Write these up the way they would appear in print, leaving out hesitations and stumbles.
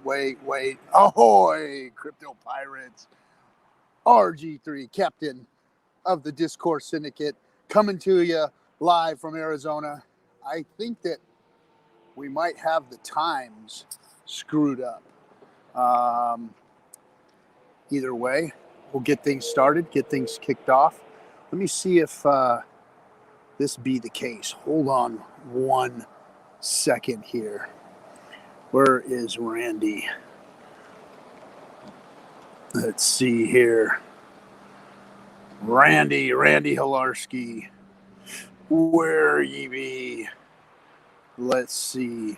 wait. Ahoy, crypto pirates. RG3, captain of the Discourse Syndicate, coming to you live from Arizona. I think that we might have the times screwed up. Either way, we'll get things started, get things kicked off. Let me see if this be the case. Hold on 1 second here. Where is Randy? Let's see here. Randy Hilarski. Where ye be? Let's see.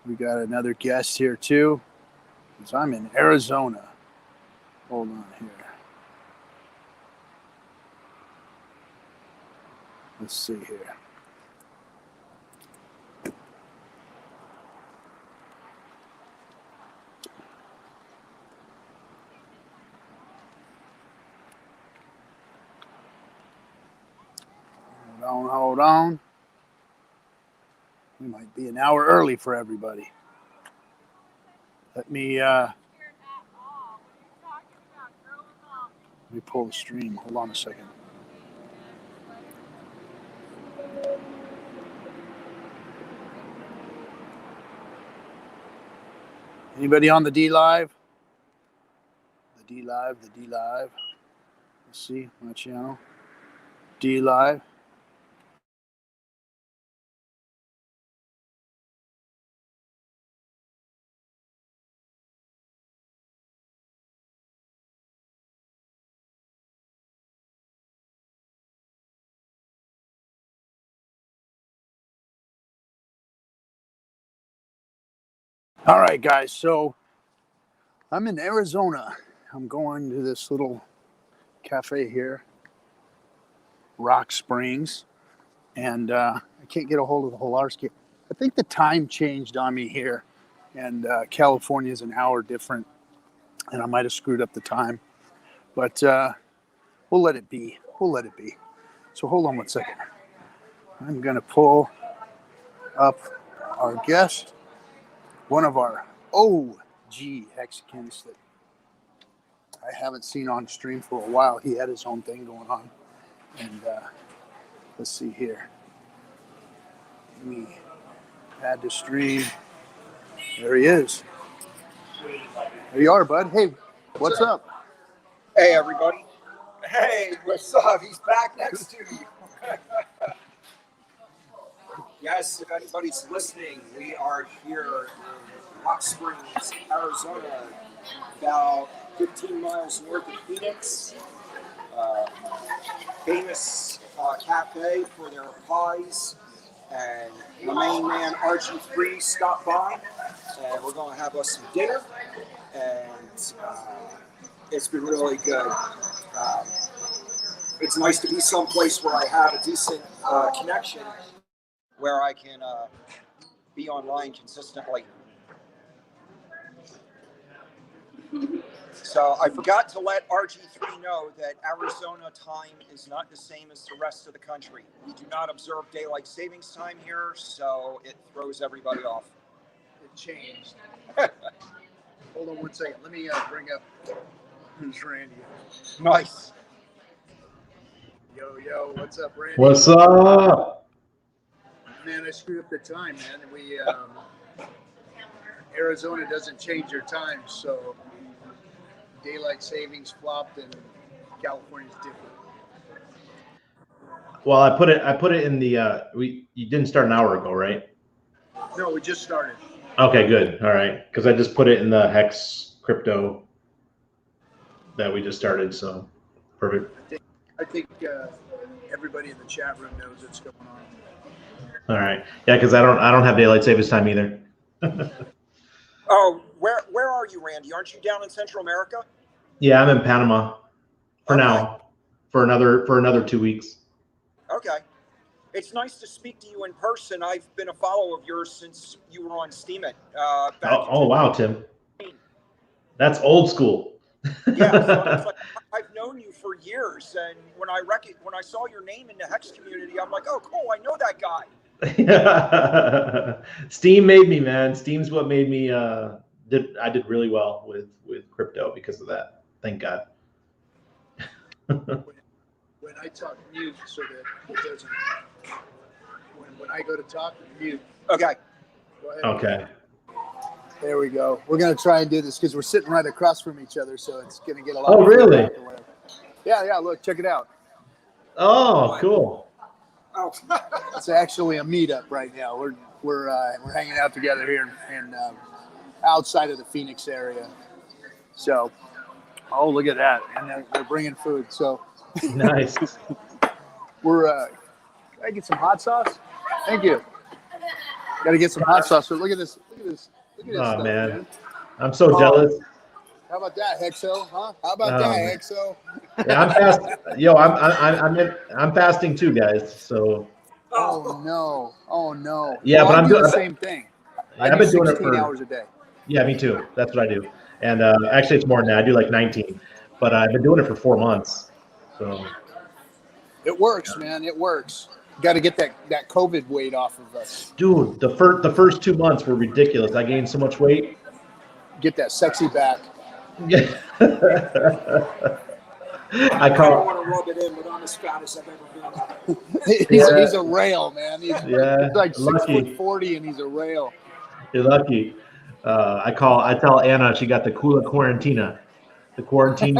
We got another guest here too. Because I'm in Arizona. Hold on here. Let's see here. Hold on. We might be an hour early for everybody. Let me pull the stream. Hold on a second. Anybody on the Dlive? The Dlive. Let's see my channel. Dlive. All right, guys. So I'm in Arizona. I'm going to this little cafe here, Rock Springs, and I can't get a hold of the Hilarski. I think the time changed on me here, and California is an hour different, and I might have screwed up the time, but we'll let it be. So hold on 1 second. I'm going to pull up our guest, one of our OG Hexicans that I haven't seen on stream for a while. He had his own thing going on. And let's see here. Let me add to stream. There he is. There you are, bud. Hey, what's up? Hey, everybody. Hey, what's up? He's back next to you. Yes, if anybody's listening, we are here in Rock Springs, Arizona, about 15 miles north of Phoenix. Famous cafe for their pies. And my main man, RG3, stopped by. And we're going to have us some dinner. And it's been really good. It's nice to be someplace where I have a decent connection, where I can be online consistently. So I forgot to let RG3 know that Arizona time is not the same as the rest of the country. We do not observe daylight savings time here, so it throws everybody off. It changed. Hold on 1 second. Let me bring up Randy. Nice. Yo, what's up, Randy? What's up? Man, I screwed up the time, man. We Arizona doesn't change their time, so daylight savings flopped and California's different. Well, I put it in the you didn't start an hour ago, right? No, we just started. Okay, good. All right, because I just put it in the HEX Crypto that we just started, so perfect. I think everybody in the chat room knows what's going on. All right, yeah, because I don't have daylight savings time either. Oh, where are you, Randy? Aren't you down in Central America? Yeah, I'm in Panama for now, for another 2 weeks. Okay. It's nice to speak to you in person. I've been a follower of yours since you were on Steemit. Oh wow, Tim. That's old school. Yeah, so it's like, I've known you for years, and when I saw your name in the Hex community, I'm like, oh, cool, I know that guy. Steam made me, man. Steam's what made me. I did really well with crypto because of that. Thank God. When I talk, mute so that it doesn't. When I go to talk, mute. Okay. Go ahead. Okay. There we go. We're gonna try and do this because we're sitting right across from each other, so it's gonna get a lot. Oh, of really? feedback or whatever. Yeah. Look, check it out. Oh, cool. Oh. It's actually a meetup right now. We're hanging out together here in outside of the Phoenix area. So, oh, look at that, and they're bringing food. So Nice. we're. Can I get some hot sauce? Thank you. Got to get some hot sauce. So look at this. Look at this. Look at this Oh, stuff, man. I'm so jealous. How about that, Hexo? Huh? How about Oh, that, man. Hexo? Yeah, I'm fast. Yo, I'm fasting too, guys. So Oh no! Oh no! Yeah, but I I'm do doing the it. same thing. Yeah, I I've do been doing it 16 for. hours a day. Yeah, me too. That's what I do. And actually, it's more than that. I do like 19, but I've been doing it for 4 months. So It works, man. It works. Got to get that COVID weight off of us. dude, the first 2 months were ridiculous. I gained so much weight. Get that sexy back. Yeah. I don't want to rub it in, but I'm as fat as I've ever been. He's a rail, man. He's like lucky. 6'40" and he's a rail. You're lucky. I tell Anna she got the Kula Quarantina. The quarantine.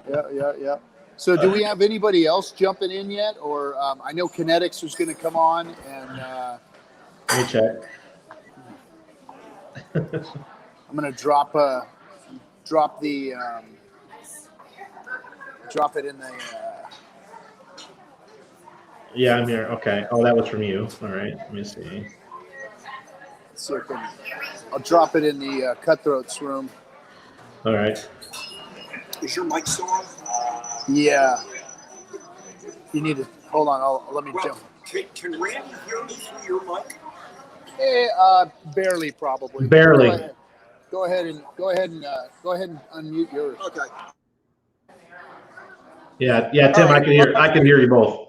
Yeah. So do we have anybody else jumping in yet? Or I know Kinetics was going to come on, and Let me check. I'm going to drop it in the. Yeah, I'm here. Okay. Oh, that was from you. All right. Let me see. So I'll drop it in the Cutthroats room. All right. Is your mic still on? Yeah. You need to hold on. Let me jump. Can Randy hear me through your mic? Barely, probably. Barely. Go ahead and unmute yours. Okay. Yeah, Tim, All right. I can hear you both.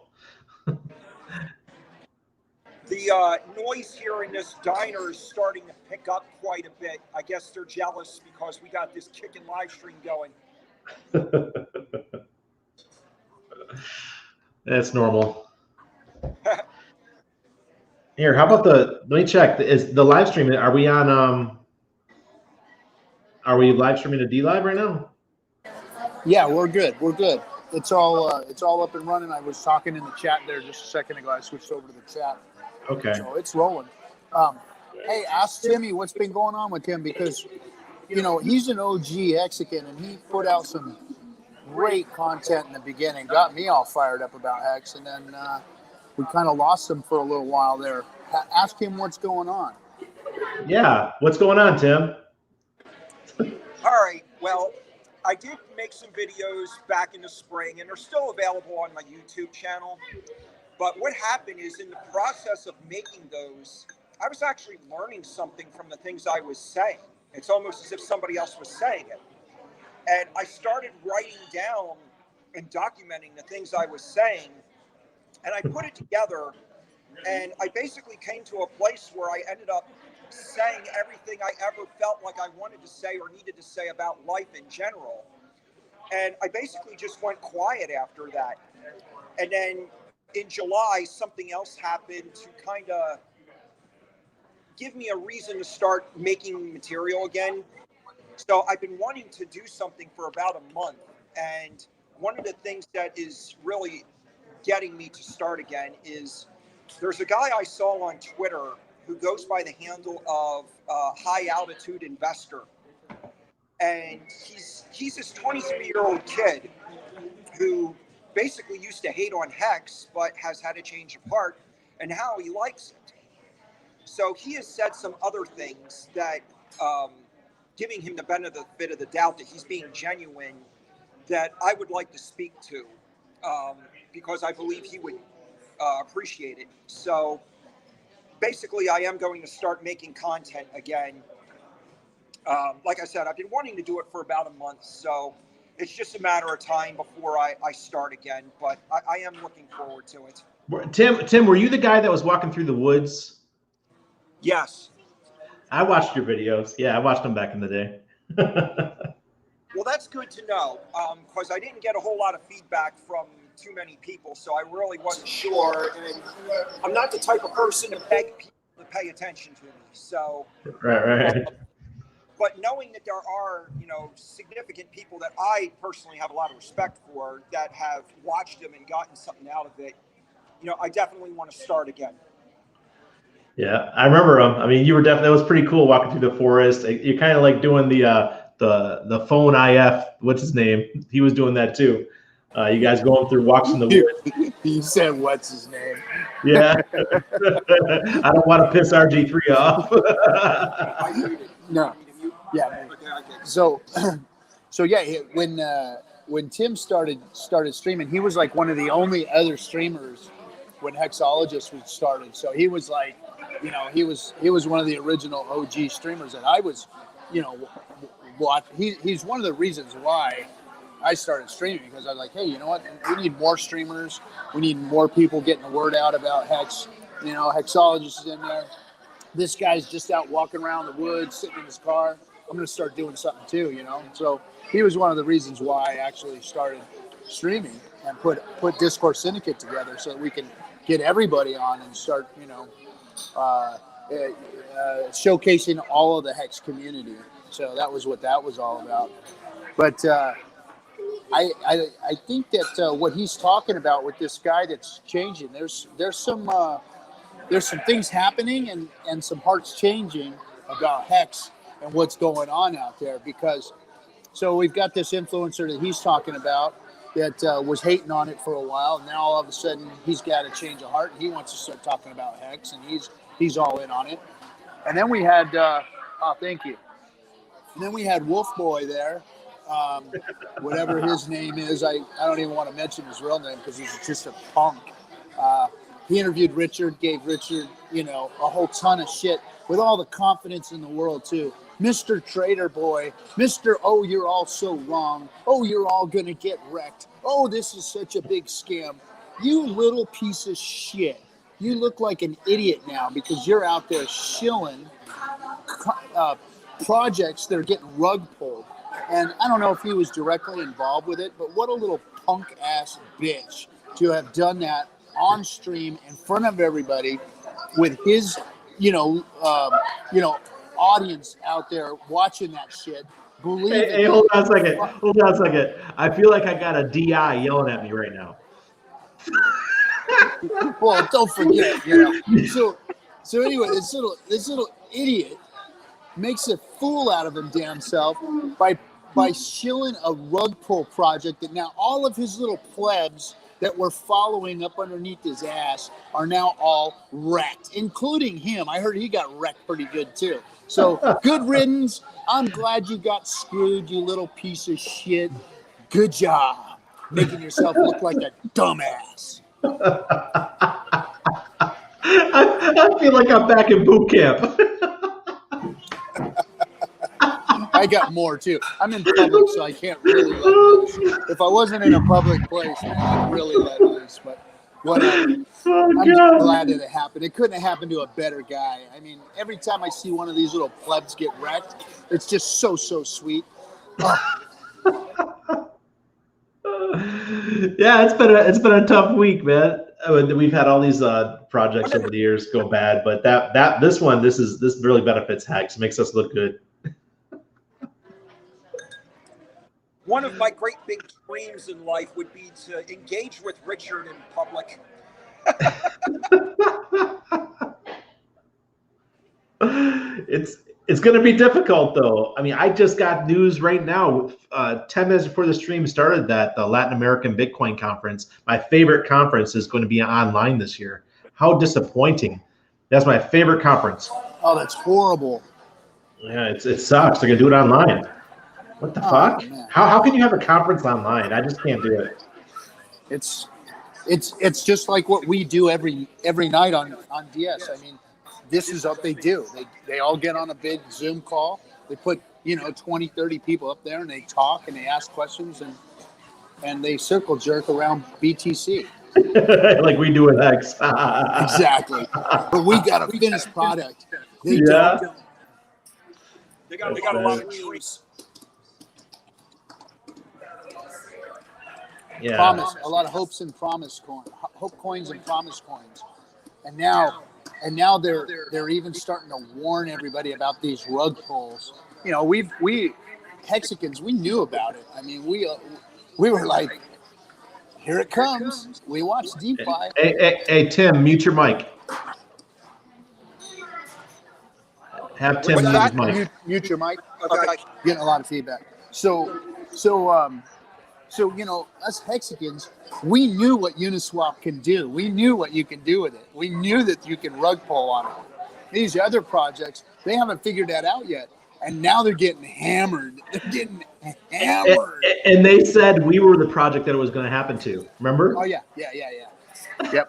The noise here in this diner is starting to pick up quite a bit. I guess they're jealous because we got this kicking live stream going. That's normal. Here, how about let me check. Is the live stream, are we live streaming to Dlive right now? Yeah, we're good. It's all up and running. I was talking in the chat there just a second ago. I switched over to the chat. Okay. So it's rolling. Hey, ask Timmy what's been going on with him, because he's an OG Hexican, and he put out some great content in the beginning. Got me all fired up about Hex, and then we kind of lost him for a little while there. Ask him what's going on. Yeah, what's going on, Tim? All right. Well, I did make some videos back in the spring, and they're still available on my YouTube channel. But what happened is, in the process of making those, I was actually learning something from the things I was saying. It's almost as if somebody else was saying it. And I started writing down and documenting the things I was saying, and I put it together, and I basically came to a place where I ended up saying everything I ever felt like I wanted to say or needed to say about life in general. And I basically just went quiet after that. And then in July, something else happened to kind of give me a reason to start making material again. So I've been wanting to do something for about a month. And one of the things that is really getting me to start again is there's a guy I saw on Twitter who goes by the handle of High Altitude Investor. And he's this 23-year-old kid who basically used to hate on Hex, but has had a change of heart, and now he likes it. So he has said some other things that, giving him the benefit of the doubt that he's being genuine, that I would like to speak to, because I believe he would appreciate it. So basically, I am going to start making content again. Like I said, I've been wanting to do it for about a month, so it's just a matter of time before I start again. But I am looking forward to it. Tim, were you the guy that was walking through the woods? Yes. I watched your videos. Yeah, I watched them back in the day. Well, that's good to know, because I didn't get a whole lot of feedback from too many people, so I really wasn't sure. And I'm not the type of person to beg people to pay attention to me. So, Right. But knowing that there are, significant people that I personally have a lot of respect for that have watched them and gotten something out of it, I definitely want to start again. Yeah, I remember them. I mean, you were definitely, that was pretty cool walking through the forest. You're kind of like doing the phone IF. What's his name? He was doing that too. You guys going through walks in the woods. You said what's his name? Yeah. I don't want to piss RG3 off. No. Yeah. So yeah, when Tim started streaming, he was like one of the only other streamers when Hexologist was started. So he was like, he was one of the original OG streamers that I was, watch. He's one of the reasons why I started streaming, because I was like, hey, you know what? We need more streamers. We need more people getting the word out about Hex. Hexologist is in there. This guy's just out walking around the woods, sitting in his car. I'm going to start doing something too, So he was one of the reasons why I actually started streaming and put Discourse Syndicate together so that we can get everybody on and start, showcasing all of the Hex community. So that was what that was all about. But I think that what he's talking about with this guy that's changing, there's some things happening and some hearts changing about Hex and what's going on out there, because so we've got this influencer that he's talking about that was hating on it for a while. And now all of a sudden he's got a change of heart and he wants to start talking about Hex, and he's all in on it. And then we had thank you. And then we had Wolf Boy there, whatever his name is. I don't even want to mention his real name because he's just a punk. He interviewed Richard, gave Richard, a whole ton of shit with all the confidence in the world too. Mr. Trader Boy, Mr. Oh, you're all so wrong. Oh, you're all going to get wrecked. Oh, this is such a big scam. You little piece of shit. You look like an idiot now because you're out there shilling projects that are getting rug pulled. And I don't know if he was directly involved with it, but what a little punk ass bitch to have done that on stream in front of everybody with his, audience out there watching that shit. Hey, hold on a second. I feel like I got a DI yelling at me right now. Well, don't forget, So anyway, this little idiot makes a fool out of him damn self by shilling a rug pull project that now all of his little plebs that were following up underneath his ass are now all wrecked, including him. I heard he got wrecked pretty good too. So good riddance. I'm glad you got screwed, you little piece of shit. Good job making yourself look like a dumbass. I feel like I'm back in boot camp. I got more too. I'm in public, so I can't really let loose. If I wasn't in a public place, man, I'd really let loose. But whatever. I'm just glad that it happened. It couldn't have happened to a better guy. I mean, every time I see one of these little plebs get wrecked, it's just so sweet. Yeah, it's been a tough week, man. We've had all these projects over the years go bad, but this really benefits Hex. Makes us look good. One of my great big dreams in life would be to engage with Richard in public. It's going to be difficult, though. I mean, I just got news right now, 10 minutes before the stream started, that the Latin American Bitcoin conference, my favorite conference, is going to be online this year. How disappointing. That's my favorite conference. Oh, that's horrible. Yeah, it sucks. They're going to do it online. What the fuck? Man. How can you have a conference online? I just can't do it. It's just like what we do every night on DS. I mean, this is what they do. They all get on a big Zoom call. They put 20, 30 people up there, and they talk and they ask questions and they circle jerk around BTC. Like we do with Hex. Exactly. But we got a finished product. They Yeah. don't. They got a lot of dreams. Yeah. Promise, a lot of hopes and promise coins, hope coins and promise coins, and now they're even starting to warn everybody about these rug pulls. We Hexicans, we knew about it. I mean, we were like, here it comes. We watched DeFi. Hey, Tim, mute your mic. Have Tim mute his mic. Mute your mic. Okay. Getting a lot of feedback. So us Hexicans, we knew what Uniswap can do. We knew what you can do with it. We knew that you can rug pull on it. These other projects, they haven't figured that out yet. And now they're getting hammered. They're getting hammered. And they said we were the project that it was going to happen to. Remember? Oh, yeah. Yep.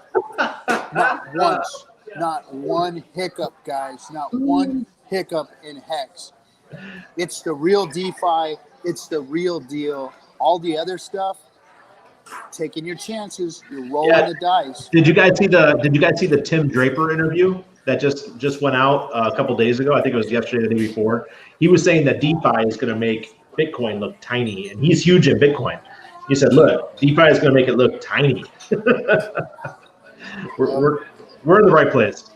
Not one hiccup, guys. Not one hiccup in Hex. It's the real DeFi. It's the real deal. All the other stuff, taking your chances. You're rolling the dice. Did you guys see the Tim Draper interview that just went out a couple days ago? I think it was yesterday, the day before. He was saying that DeFi is going to make Bitcoin look tiny, and he's huge in Bitcoin. He said, "Look, DeFi is going to make it look tiny." we're in the right place.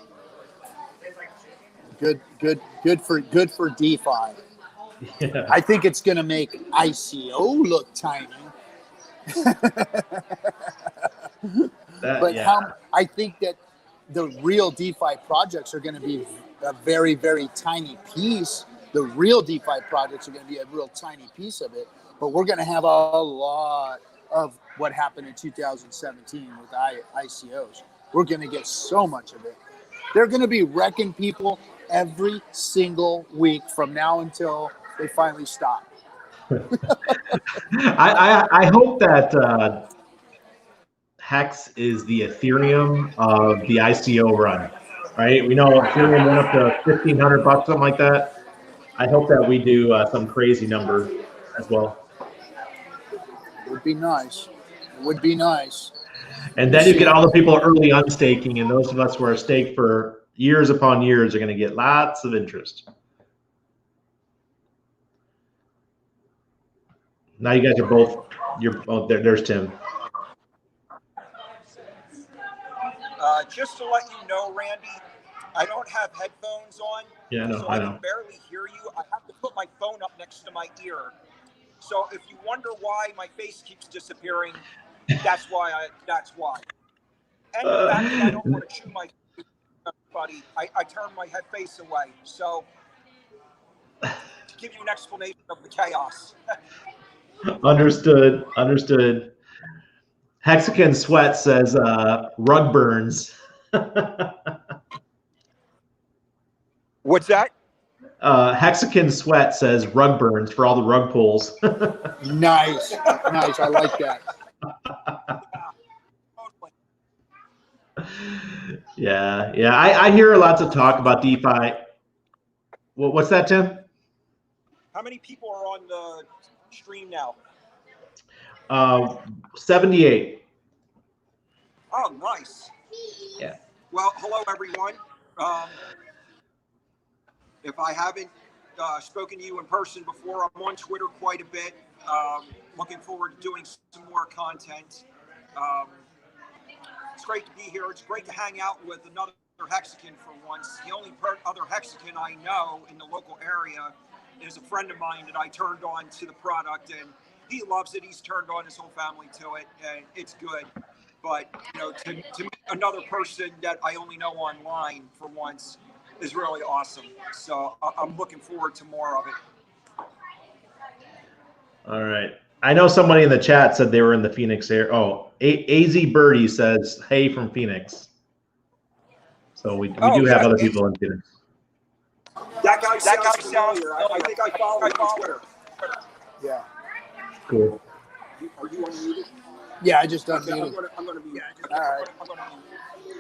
Good for DeFi. Yeah. I think it's going to make ICO look tiny. I think that the real DeFi projects are going to be a very, very tiny piece. The real DeFi projects are going to be a real tiny piece of it. But we're going to have a lot of what happened in 2017 with ICOs. We're going to get so much of it. They're going to be wrecking people every single week from now until they finally stop. I hope that Hex is the Ethereum of the ICO run, right? We know Ethereum went up to $1,500, something like that. I hope that we do some crazy number as well. It would be nice. It would be nice. And then you get all the people early unstaking, and those of us who are staked for years upon years are going to get lots of interest. Now you guys are both. There's Tim. Just to let you know, Randy, I don't have headphones on. Yeah, no, so I I know. can barely hear you. I have to put my phone up next to my ear. So if you wonder why my face keeps disappearing, that's why. And the fact that I don't want to chew my buddy, I turn my head face away. So to give you an explanation of the chaos. Understood. Hexican Sweat says rug burns. What's that? Hexican Sweat says rug burns for all the rug pulls. Nice. I like that. Yeah. I hear lots of talk about DeFi. What's that, Tim? How many people are on the stream now? 78. Oh, nice. Yeah. Well, hello, everyone. If I haven't spoken to you in person before, I'm on Twitter quite a bit. Looking forward to doing some more content. It's great to be here. It's great to hang out with another Hexican for once. The only other Hexican I know in the local area is a friend of mine that I turned on to the product, and he loves it. He's turned on his whole family to it, and it's good. But to meet another person that I only know online for once is really awesome. So I'm looking forward to more of it. All right. I know somebody in the chat said they were in the Phoenix area. Oh, AZ Birdie says, hey, from Phoenix. So we do have other people in Phoenix. That guy sounds familiar. I think I follow him on Twitter. Yeah. Cool. Are you unmuted? Yeah, I just Okay, unmuted. I'm gonna be. All right.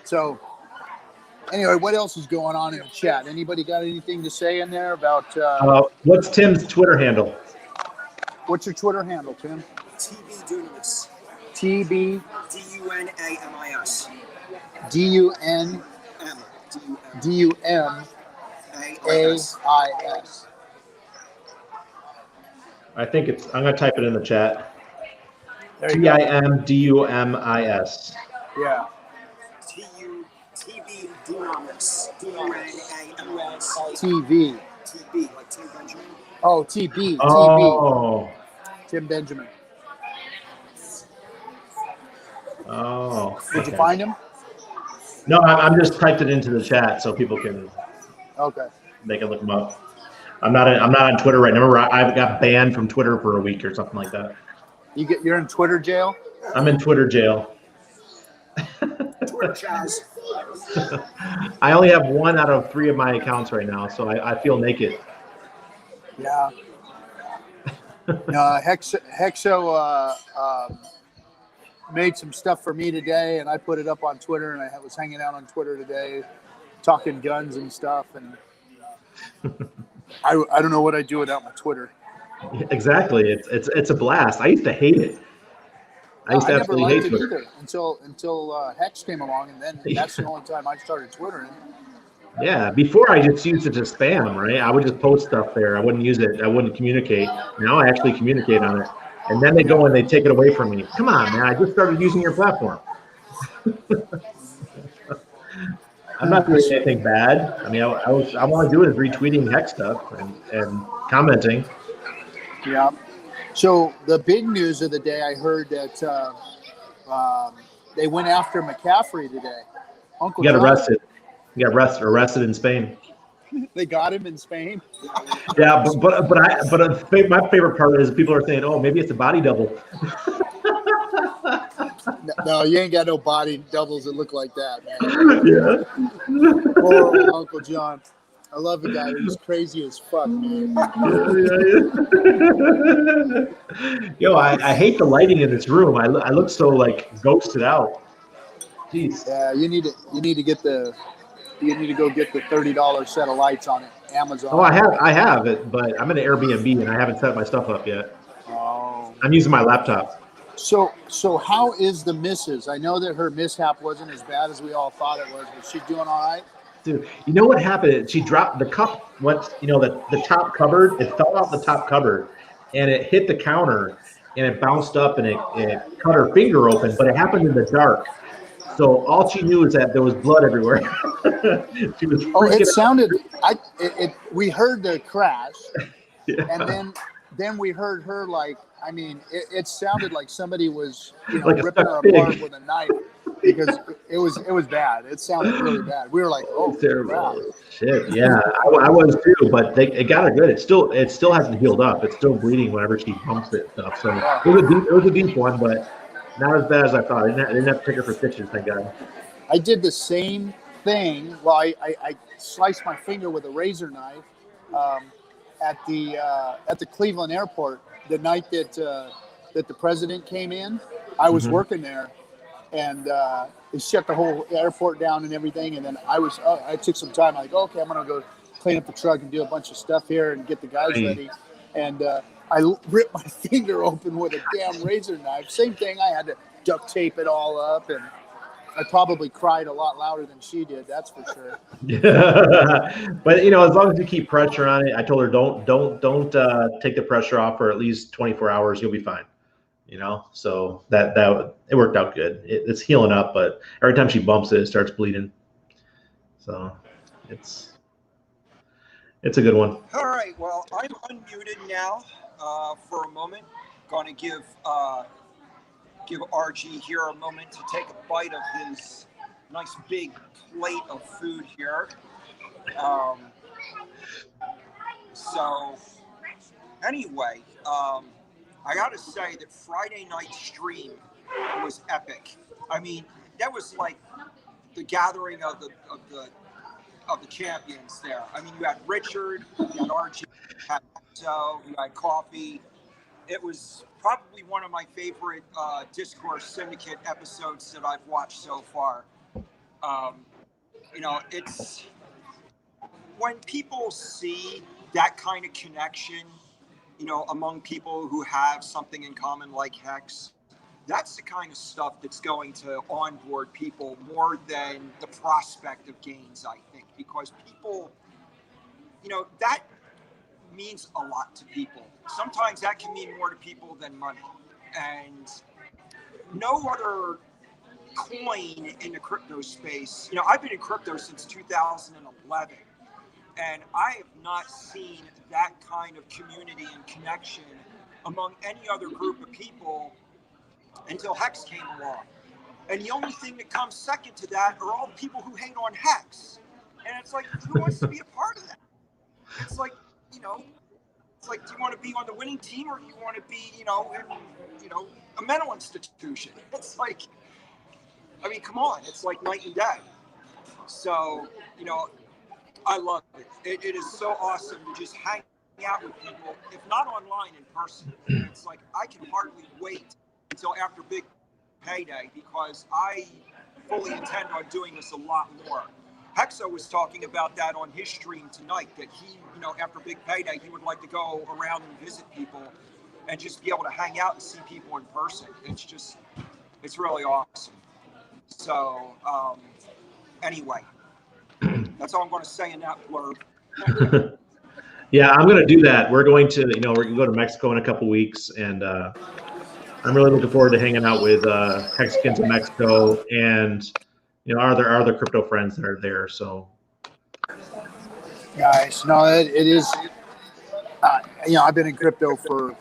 So Anyway, what else is going on in the chat? Anybody got anything to say in there about? What's Tim's Twitter handle? What's your Twitter handle, Tim? TB Dunamis. TB DUNAMIS. DUN DUMAIS. I think it's. I'm gonna type it in the chat. There you go. TIMDUMIS. Yeah. TB Dunamis. DUNAMIS. TV. TB, like Tim Benjamin. Oh, TB. Oh. Tim Benjamin. Oh. Did you find him? No, I'm just typed it into the chat so people can. Okay. They can look him up. I'm not on Twitter right now. Remember, I got banned from Twitter for a week or something like that. You're in Twitter jail? I'm in Twitter jail. Twitter Chaz. I only have 1 out of 3 of my accounts right now, so I feel naked. Yeah. Hexo made some stuff for me today, and I put it up on Twitter, and I was hanging out on Twitter today, talking guns and stuff, and I don't know what I'd do without my Twitter. Exactly. It's a blast. I used to hate it. I used to never absolutely liked hate it Twitter. either until Hex came along, and then that's the only time I started Twittering. Yeah, before I just used it to spam, right? I would just post stuff there. I wouldn't use it. I wouldn't communicate. Now I actually communicate on it. And then they go and they take it away from me. Come on, man. I just started using your platform. I'm not doing anything bad. I mean, I want to do is retweeting Hex stuff and commenting. Yeah. So the big news of the day, I heard that they went after McCaffrey today. Uncle He got John, arrested. He got arrested in Spain. They got him in Spain. Yeah, but my favorite part is people are saying, "Oh, maybe it's a body double." No, you ain't got no body doubles that look like that, man. Yeah. Poor Uncle John. I love the guy. He's crazy as fuck, man. Yo, I hate the lighting in this room. I look so like ghosted out. Jeez. Yeah, you need to go get the $30 set of lights on it. Amazon. Oh, I have it, but I'm in an Airbnb and I haven't set my stuff up yet. Oh. I'm using my laptop. So how is the missus? I know that her mishap wasn't as bad as we all thought it was. Was she doing all right? Dude, you know what happened? She dropped the cup. The top cupboard? It fell off the top cupboard, and it hit the counter, and it bounced up, and it cut her finger open. But it happened in the dark, so all she knew is that there was blood everywhere. She was. Oh, it sounded. We heard the crash, Yeah. and then we heard her like. I mean, it sounded like somebody was Like ripping her apart with a knife because it was bad. It sounded really bad. We were like, oh, terrible. crap. Shit. Yeah, I was too, but it got her good. It still hasn't healed up. It's still bleeding whenever she pumps it and stuff. So it was a deep one, but not as bad as I thought. I didn't have to take her for stitches, thank God. I did the same thing. Well, I sliced my finger with a razor knife at the Cleveland airport the night that the president came in. I was working there, and they shut the whole airport down and everything. And then I took some time. I'm like, okay, I'm gonna go clean up the truck and do a bunch of stuff here and get the guys ready. And I ripped my finger open with a damn razor knife. Same thing. I had to duct tape it all up, and I probably cried a lot louder than she did. That's for sure. Yeah. But as long as you keep pressure on it, I told her don't take the pressure off for at least 24 hours. You'll be fine. So that it worked out good. It's healing up, but every time she bumps it, it starts bleeding. So it's a good one. All right. Well, I'm unmuted now for a moment. Going to give RG here a moment to take a bite of his nice big plate of food here. So anyway, I got to say that Friday night stream was epic. I mean, that was like the gathering of the champions there. I mean, you had Richard, you had RG, you had Coffee. It was probably one of my favorite Discourse Syndicate episodes that I've watched so far. it's when people see that kind of connection, among people who have something in common like Hex, that's the kind of stuff that's going to onboard people more than the prospect of gains, I think, because people, that means a lot to people. Sometimes that can mean more to people than money. And no other coin in the crypto space, I've been in crypto since 2011, and I have not seen that kind of community and connection among any other group of people until Hex came along. And the only thing that comes second to that are all the people who hate on Hex. And it's like, who wants to be a part of that? It's like, it's like, do you want to be on the winning team, or do you want to be, in, a mental institution? It's like, I mean, come on, it's like night and day. So, I love it. It is so awesome to just hang out with people, if not online, in person. It's like, I can hardly wait until after big payday, because I fully intend on doing this a lot more. Hexo was talking about that on his stream tonight, that he, after big payday, he would like to go around and visit people and just be able to hang out and see people in person. It's really awesome. So, anyway, that's all I'm going to say in that blurb. Yeah, I'm going to do that. We're going to, we're going to go to Mexico in a couple weeks, and I'm really looking forward to hanging out with Hexicans in Mexico, and our other crypto friends that are there. So, Guys, no, it is. I've been in crypto for,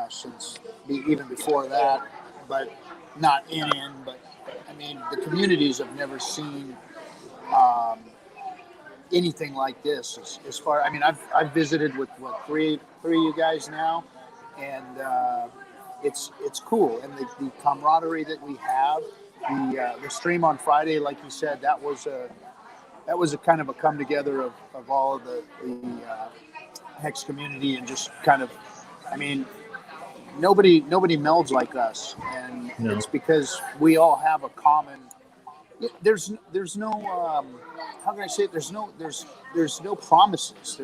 since even before that, but not but I mean, the communities have never seen anything like this. As far, I mean, I've visited with three of you guys now, and it's cool, and the camaraderie that we have. The stream on Friday, like you said, that was a kind of a come together of all of the Hex community, and just kind of, I mean, nobody melds like us, and it's because we all have a common. There's no how can I say it? There's no promises.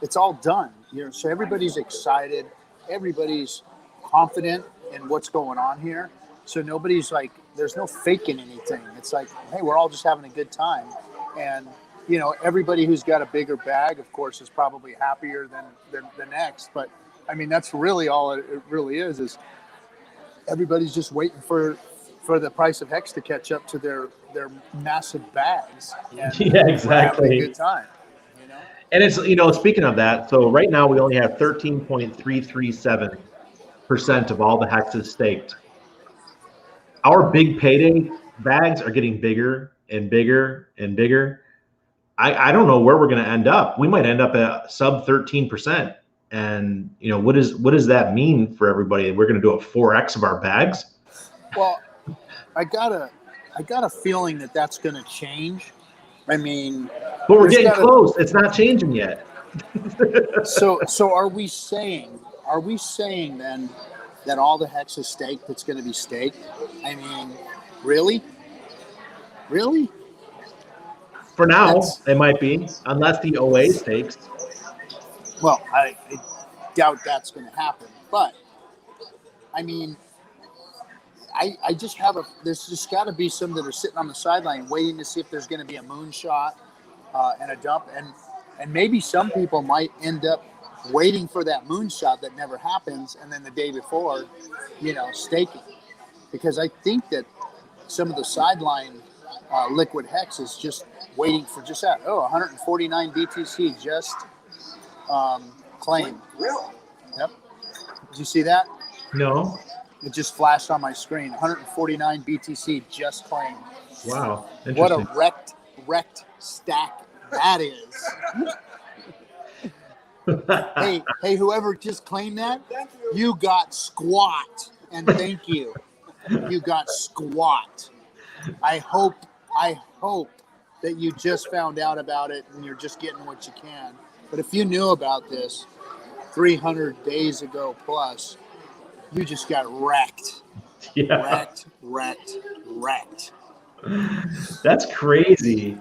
It's all done. So everybody's excited, everybody's confident in what's going on here. So nobody's like, there's no faking anything. It's like, hey, we're all just having a good time, and everybody who's got a bigger bag, of course, is probably happier than the next. But I mean, that's really all it really is everybody's just waiting for the price of Hex to catch up to their massive bags. And yeah, exactly. We're having a good time. And it's, speaking of that, so right now we only have 13.337% of all the hexes staked. Our big payday bags are getting bigger and bigger and bigger. I don't know where we're going to end up. We might end up at sub 13%. And what does that mean for everybody? We're going to do a 4x of our bags. Well, I got a feeling that that's going to change. I mean, but we're getting close. It's not changing yet. So are we saying then that all the Hex is staked that's going to be staked? I mean, really? For now, it might be, unless the OA stakes. Well, I doubt that's going to happen. But, I mean, I just have there's just got to be some that are sitting on the sideline waiting to see if there's going to be a moonshot and a dump. And maybe some people might end up waiting for that moonshot that never happens, and then the day before, staking. Because I think that some of the sideline liquid Hex is just waiting for just that. 149 BTC just claimed. Really? Yep. Did you see that? No. It just flashed on my screen. 149 BTC just claimed. Wow. What a wrecked stack that is. hey, whoever just claimed that, you got squat. And thank you. You got squat. I hope that you just found out about it and you're just getting what you can. But if you knew about this 300 days ago plus, you just got wrecked. Yeah. Wrecked. That's crazy.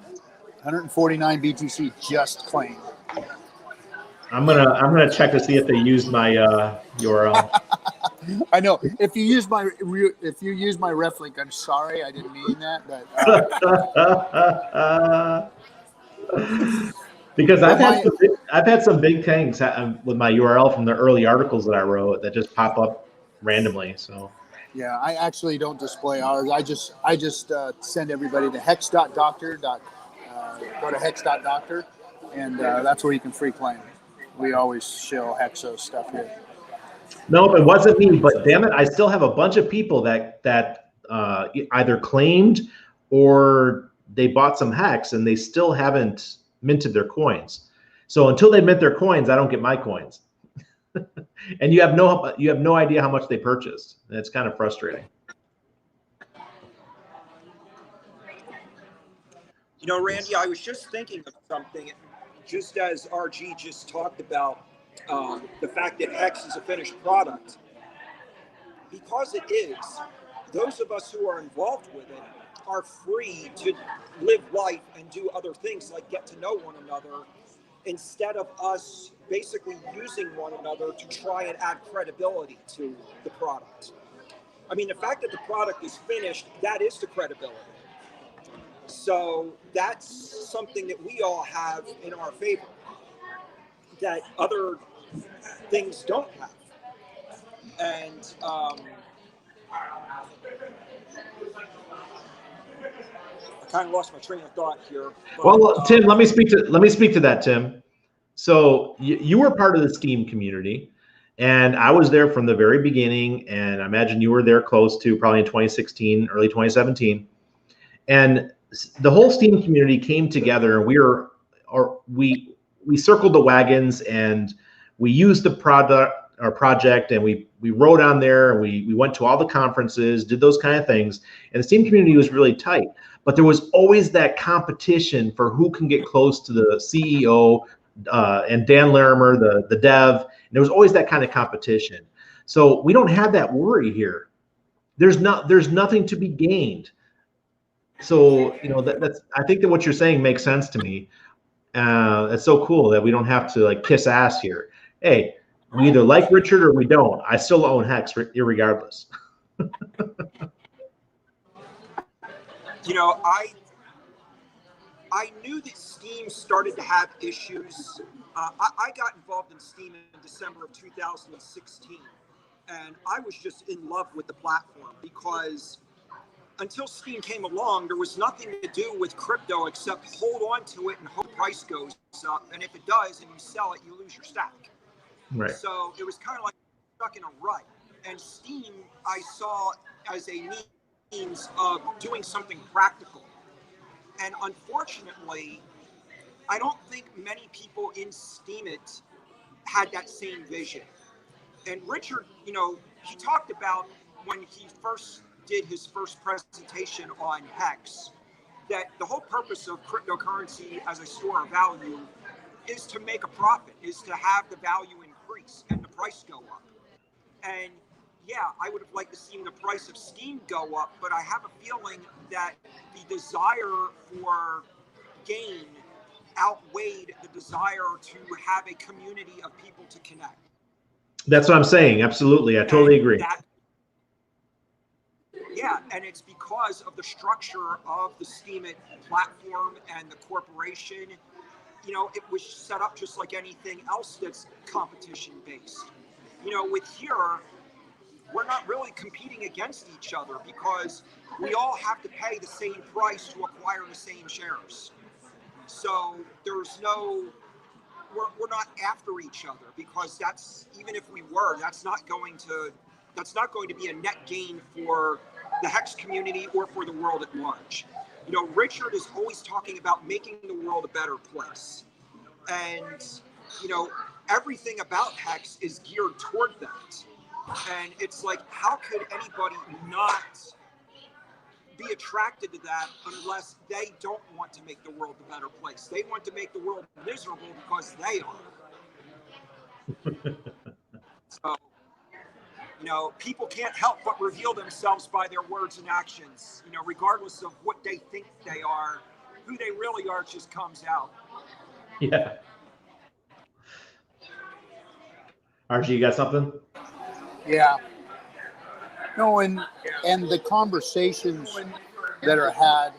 149 BTC just claimed. I'm gonna check to see if they used my URL. I know. If you use my ref link, I'm sorry, I didn't mean that. But because But I've had some big things with my URL from the early articles that I wrote that just pop up randomly. So yeah, I actually don't display ours. I just send everybody to hex.doctor. Go to hex.doctor, and that's where you can free claim. We always show Hexo stuff here. no, it wasn't me. But damn it, I still have a bunch of people that either claimed or they bought some Hex and they still haven't minted their coins. So until they mint their coins, I don't get my coins. And you have no idea how much they purchased. And it's kind of frustrating. You know, Randy, I was just thinking of something, just as RG just talked about the fact that Hex is a finished product. Because it is, those of us who are involved with it are free to live life and do other things like get to know one another, instead of us basically using one another to try and add credibility to the product. I mean, the fact that the product is finished, that is the credibility. So that's something that we all have in our favor that other things don't have. And I kind of lost my train of thought here. But, well, Tim, let me speak to that, Tim. So you were part of the Steam community, and I was there from the very beginning, and I imagine you were there close to probably in 2016, early 2017. And the whole Steam community came together, and we circled the wagons, and we used the project, and we wrote on there, and we went to all the conferences, did those kind of things, and the Steam community was really tight. But there was always that competition for who can get close to the CEO and Dan Larimer, the dev. And there was always that kind of competition. So we don't have that worry here. There's nothing to be gained. So that's I think that what you're saying makes sense to me. It's so cool that we don't have to like kiss ass here. Hey, we either like Richard or we don't. I still own Hex irregardless. you know, I knew that Steam started to have issues. I got involved in Steam in December of 2016, and I was just in love with the platform because until Steam came along, there was nothing to do with crypto except hold on to it and hope price goes up. And if it does and you sell it, you lose your stack. Right. So it was kind of like stuck in a rut. And Steam, I saw as a means of doing something practical. And unfortunately, I don't think many people in Steam it had that same vision. And Richard, he talked about when he first did his first presentation on Hex, that the whole purpose of cryptocurrency as a store of value is to make a profit, is to have the value increase and the price go up. And yeah, I would have liked to see the price of Steam go up, but I have a feeling that the desire for gain outweighed the desire to have a community of people to connect. That's what I'm saying. Absolutely. I totally agree. Yeah, and it's because of the structure of the Steemit platform and the corporation. It was set up just like anything else that's competition based. With here, we're not really competing against each other because we all have to pay the same price to acquire the same shares. So there's we're not after each other because even if we were, that's not going to be a net gain for the Hex community or for the world at large. Richard is always talking about making the world a better place. And, everything about Hex is geared toward that. And it's like, how could anybody not be attracted to that unless they don't want to make the world a better place? They want to make the world miserable because they are. So, you know, people can't help but reveal themselves by their words and actions. You know, regardless of what they think they are, who they really are just comes out. Yeah. RG, you got something? Yeah. No, and the conversations that are had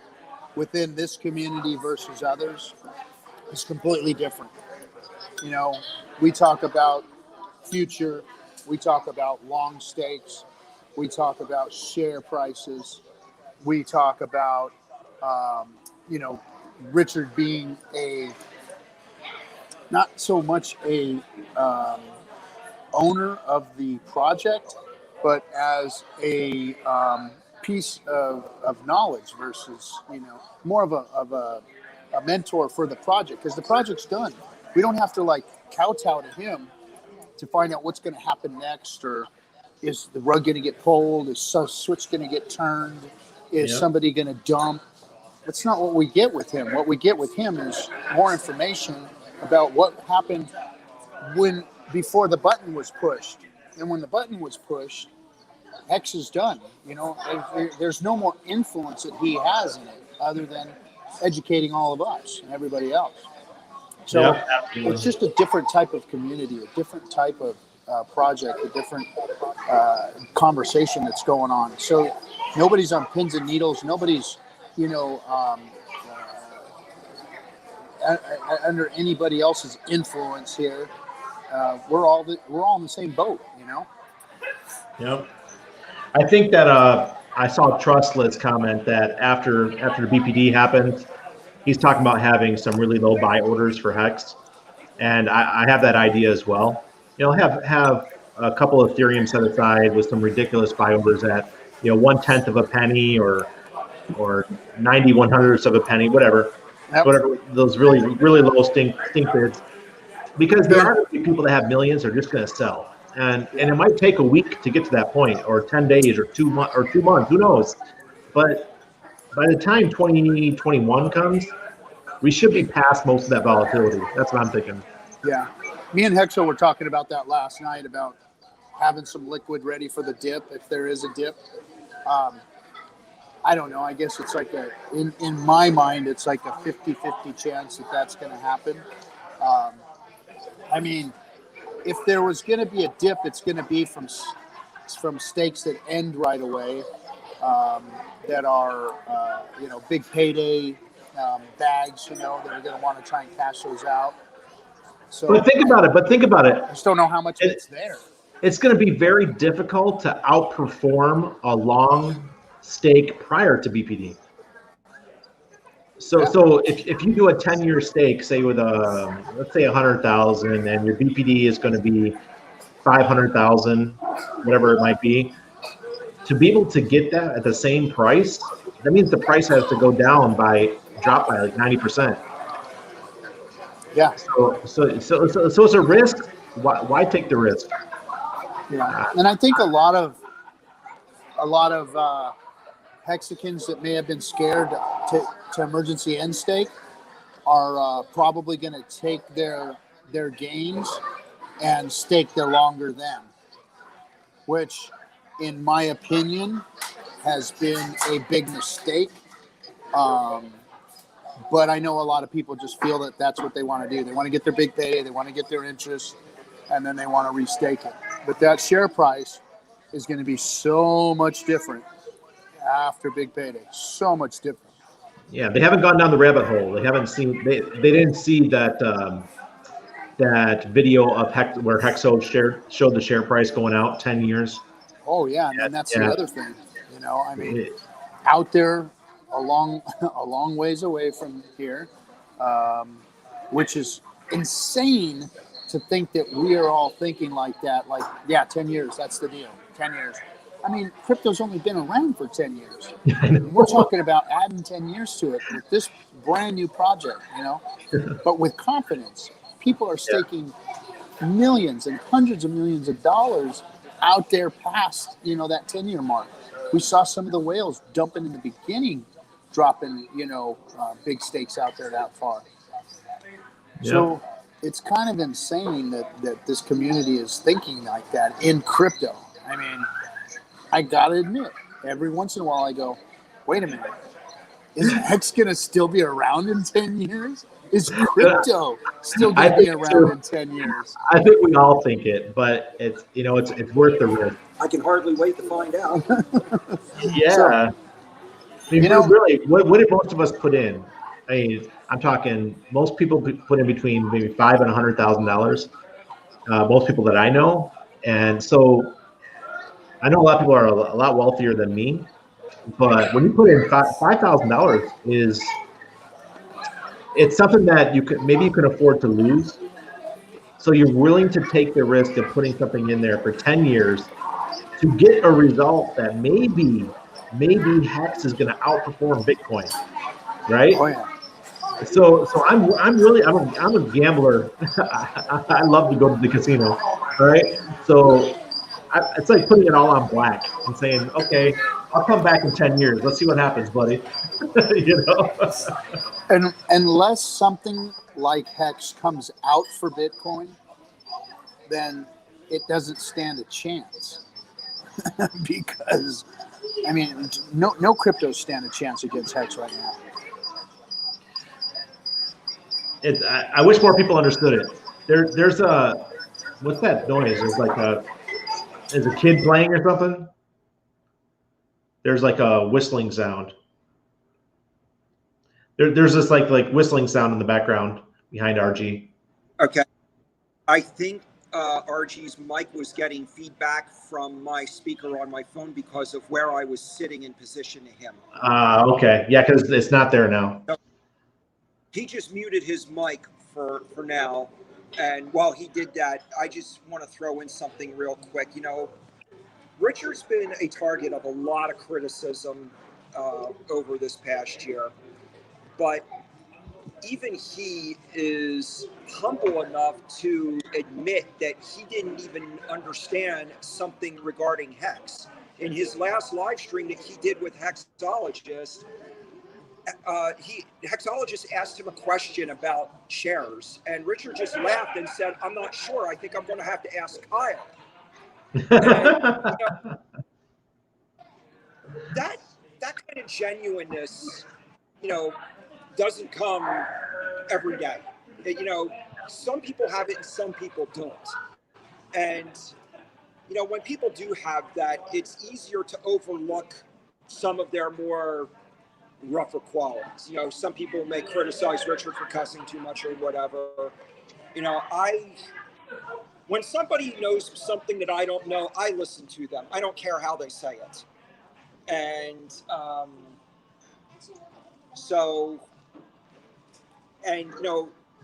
within this community versus others is completely different. You know, we talk about future, we talk about long stakes, we talk about share prices, we talk about, you know, Richard being not so much a owner of the project, but as a piece of knowledge versus, you know, more of a mentor for the project, because the project's done. We don't have to like kowtow to him to find out what's going to happen next, or is the rug going to get pulled, is some switch going to get turned, is somebody going to dump. That's not what we get with him. What we get with him is more information about what happened before the button was pushed. And when the button was pushed, Hex is done. You know, there's no more influence that he has in it other than educating all of us and everybody else. So it's just a different type of community, a different type of project, a different conversation that's going on. So nobody's on pins and needles. Nobody's, you know, under anybody else's influence here. We're all in the same boat, you know. Yep. I think that I saw Trustless comment that after the BPD happened, he's talking about having some really low buy orders for Hex, and I have that idea as well. You know, have a couple of Ethereum set aside with some ridiculous buy orders at, you know, 1/10 of a penny or 90/100ths of a penny, whatever those really low stink bids, because there are people that have millions are just going to sell. And it might take a week to get to that point, or 10 days, or 2 months, who knows? But by the time 2021 comes, we should be past most of that volatility. That's what I'm thinking. Yeah. Me and Hexo were talking about that last night, about having some liquid ready for the dip, if there is a dip. I don't know. I guess it's like in my mind, it's like a 50-50 chance that that's going to happen. I mean, if there was going to be a dip, it's going to be from stakes that end right away, that are, you know, big payday bags, you know, that are going to want to try and cash those out. So, but think about it. I just don't know how much it's there. It's going to be very difficult to outperform a long stake prior to BPD. So if you do a 10-year stake, say with let's say 100,000, and your BPD is going to be 500,000, whatever it might be, to be able to get that at the same price, that means the price has to drop by like 90%. Yeah. So it's a risk. Why take the risk? Yeah. And I think a lot of Hexicans that may have been scared to emergency end stake are probably going to take their gains and stake their longer than, which, in my opinion, has been a big mistake. But I know a lot of people just feel that that's what they want to do. They want to get their big payday, they want to get their interest, and then they want to restake it. But that share price is going to be so much different after big payday. So much different. Yeah, they haven't gone down the rabbit hole. They haven't seen. They didn't see that that video of where Hexo showed the share price going out 10 years. Oh yeah, and that's the other thing. You know, I mean, out there a long ways away from here, which is insane to think that we are all thinking like that. Like, yeah, 10 years, that's the deal. 10 years. I mean, crypto's only been around for 10 years. We're talking about adding 10 years to it with this brand new project, you know, but with confidence. People are staking millions and hundreds of millions of dollars out there past, you know, that 10-year mark. We saw some of the whales dumping in the beginning, dropping, you know, big stakes out there that far. Yep. So it's kind of insane that this community is thinking like that in crypto. I mean, I gotta admit, every once in a while I go, wait a minute, is Hex gonna still be around in 10 years? Is crypto still gonna be around in 10 years? I think we all think it, but it's it's worth the risk. I can hardly wait to find out. Yeah. So, I mean, really, what did most of us put in? I mean, I'm talking most people put in between maybe $500,000 and $100,000. Most people that I know, and so I know a lot of people are a lot wealthier than me. But when you put in $5,000 it's something that you can afford to lose. So you're willing to take the risk of putting something in there for 10 years to get a result that maybe Hex is going to outperform Bitcoin, right? oh yeah. So I'm a gambler. I love to go to the casino, all right? So it's like putting it all on black and saying, okay, I'll come back in 10 years. Let's see what happens, buddy. You know? And unless something like Hex comes out for Bitcoin, then it doesn't stand a chance. Because, I mean, no cryptos stand a chance against Hex right now. I wish more people understood it. There's a, what's that noise? There's like is a kid playing or something? There's like a whistling sound. There's this like whistling sound in the background behind RG. Okay. I think RG's mic was getting feedback from my speaker on my phone because of where I was sitting in position to him. Okay. Yeah, because it's not there now. So he just muted his mic for now. And while he did that, I just want to throw in something real quick. You know, Richard's been a target of a lot of criticism over this past year. But even he is humble enough to admit that he didn't even understand something regarding Hex. In his last live stream that he did with Hexologist, Hexologist asked him a question about shares, and Richard just laughed and said, "I'm not sure. I think I'm going to have to ask Kyle." And, that kind of genuineness, doesn't come every day. Some people have it and some people don't. And, when people do have that, it's easier to overlook some of their more rougher qualities. Some people may criticize Richard for cussing too much or whatever. When somebody knows something that I don't know, I listen to them. I don't care how they say it. And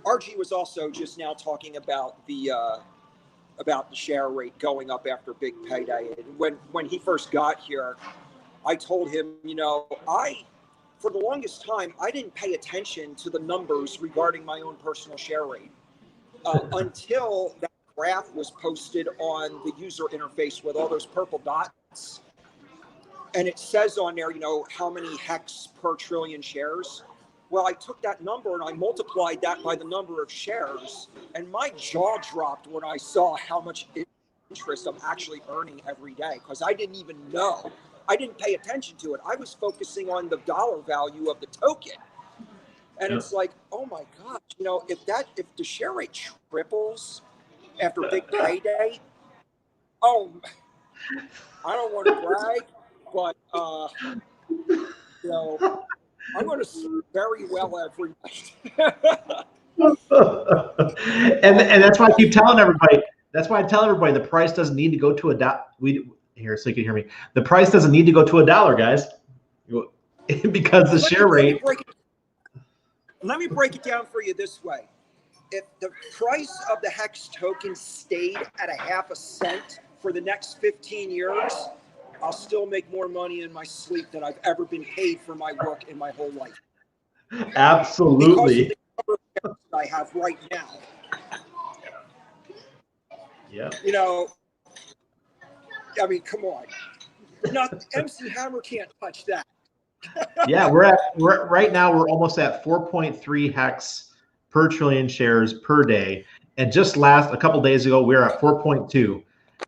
RG was also just now talking about the share rate going up after big payday. And when he first got here, I told him, for the longest time, I didn't pay attention to the numbers regarding my own personal share rate until that graph was posted on the user interface with all those purple dots. And it says on there, how many Hex per trillion shares. Well, I took that number and I multiplied that by the number of shares, and my jaw dropped when I saw how much interest I'm actually earning every day, because I didn't even know. I didn't pay attention to it. I was focusing on the dollar value of the token. And it's like, oh my gosh, if the share rate triples after big payday, I don't want to brag, but I'm going to sleep very well every night. and that's why I keep telling everybody. That's why I tell everybody the price doesn't need to go to $1. So you can hear me. The price doesn't need to go to $1, guys, because the share rate. Let me break it down for you this way. If the price of the Hex token stayed at 0.5 cent for the next 15 years, I'll still make more money in my sleep than I've ever been paid for my work in my whole life. Absolutely. Because of the number of I have right now. Yeah. I mean, come on. MC Hammer can't touch that. Yeah, we're right now we're almost at 4.3 Hex per trillion shares per day, and just a couple days ago we were at 4.2.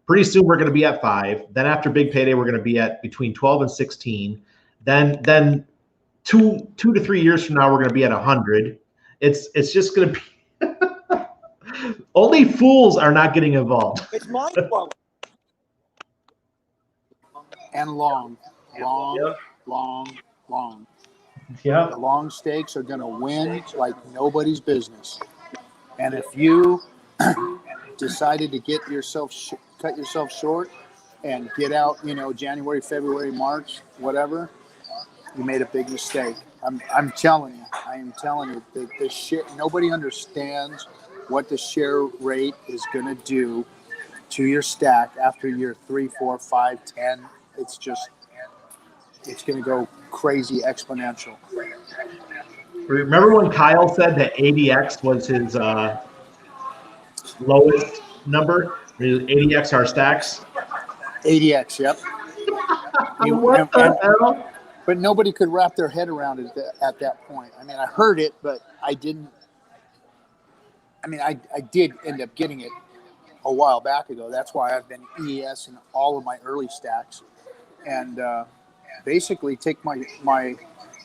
Pretty soon we're going to be at 5. Then after big payday, we're going to be at between 12 and 16. Then 2 to 3 years from now, we're going to be at 100. It's just going to be only fools are not getting involved. It's mind blowing. And long. Yep. Yeah. The long stakes are going to win like nobody's business. And if you decided to get yourself cut yourself short and get out, January, February, March, whatever, you made a big mistake. I'm telling you. I am telling you. The shit. Nobody understands what the share rate is going to do to your stack after year 3, 4, 5, 10. It's going to go crazy exponential. Remember when Kyle said that ADX was his lowest number? 80X our stacks? ADX, yep. What the hell? But nobody could wrap their head around it at that point. I mean, I heard it, but I didn't. I mean, I did end up getting it a while back ago. That's why I've been ES in all of my early stacks. And basically take my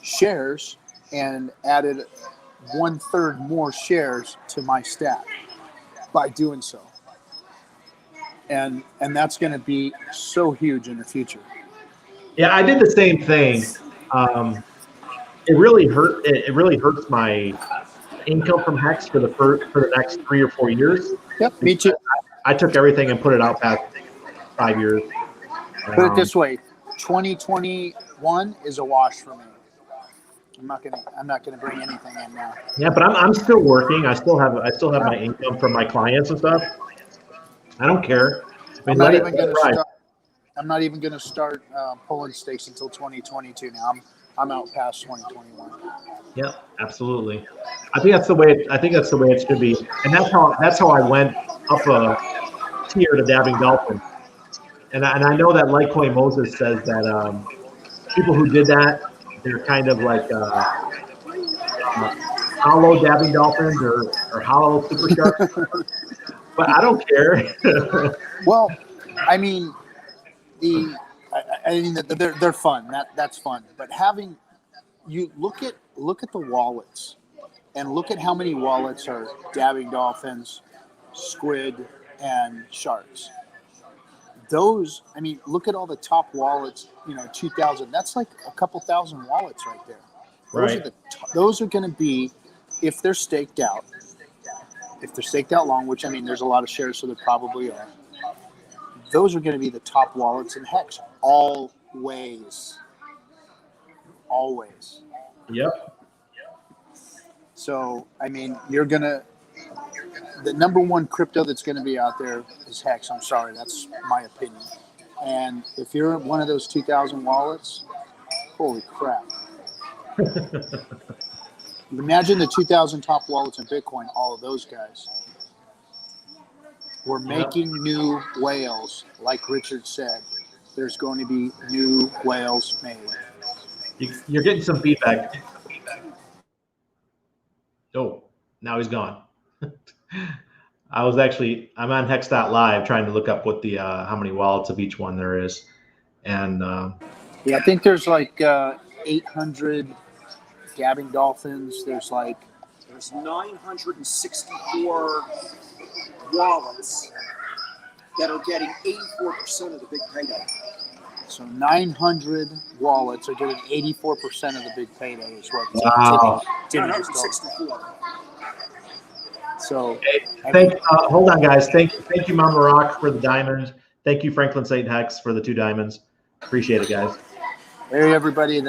shares and added 1/3 more shares to my stack by doing so. And that's going to be so huge in the future. Yeah, I did the same thing. It really hurt. It really hurts my income from Hex for the next 3 or 4 years. Yep, me too. I took everything and put it out past 5 years. Put it this way: 2021 is a wash for me. I'm not gonna bring anything in now. Yeah, but I'm still working. I still have my income from my clients and stuff. I don't care. I'm not even gonna start pulling stakes until 2022. Now I'm out past 2021. Yeah, absolutely. I think that's the way it should be, and that's how I went up a tier to dabbing dolphin. And I know that Litecoin Moses says that people who did that, they're kind of like hollow dabbing dolphins or hollow super sharks. But I don't care. Well, I mean, they're fun. That's fun. But having you look at the wallets and look at how many wallets are dabbing dolphins, squid, and sharks. Those, I mean, look at all the top wallets. 2,000. That's like a couple thousand wallets right there. Those are going to be, if they're staked out. If they're staked out long, which I mean, there's a lot of shares, so there probably are. Those are going to be the top wallets in Hex. Always. Yep. So, I mean, the number one crypto that's going to be out there is Hex. I'm sorry, that's my opinion. And if you're one of those 2,000 wallets, holy crap. Imagine the 2,000 top wallets in Bitcoin, all of those guys. We're making new whales, like Richard said. There's going to be new whales made. You're getting some feedback. Oh, now he's gone. I'm on Hex.live trying to look up what the how many wallets of each one there is. And I think there's like 800 dabbing dolphins. There's 964 wallets that are getting 84% of the big payday. So 900 wallets are getting 84% of the big payday is what Timmy just told us. 964. So hold on, guys. Thank you, Mama Rock, for the diamonds. Thank you, Franklin St. Hex, for the 2 diamonds. Appreciate it, guys. Hey, everybody!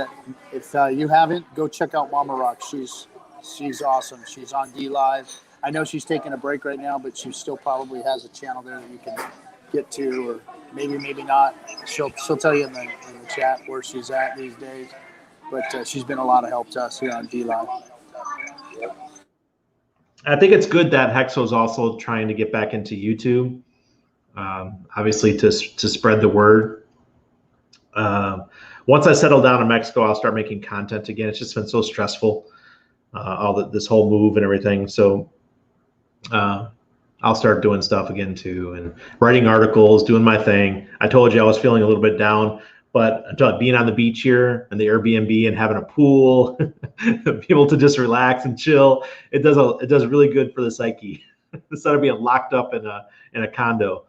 If you haven't, go check out Mama Rock. She's awesome. She's on Dlive. I know she's taking a break right now, but she still probably has a channel there that you can get to, or maybe not. She'll tell you in the chat where she's at these days. But she's been a lot of help to us here on Dlive. I think it's good that Hexo's also trying to get back into YouTube, obviously to spread the word. Once I settle down in Mexico, I'll start making content again. It's just been so stressful, this whole move and everything. So I'll start doing stuff again too, and writing articles, doing my thing. I told you I was feeling a little bit down, but being on the beach here and the Airbnb and having a pool, be able to just relax and chill, it does really good for the psyche instead of being locked up in a condo.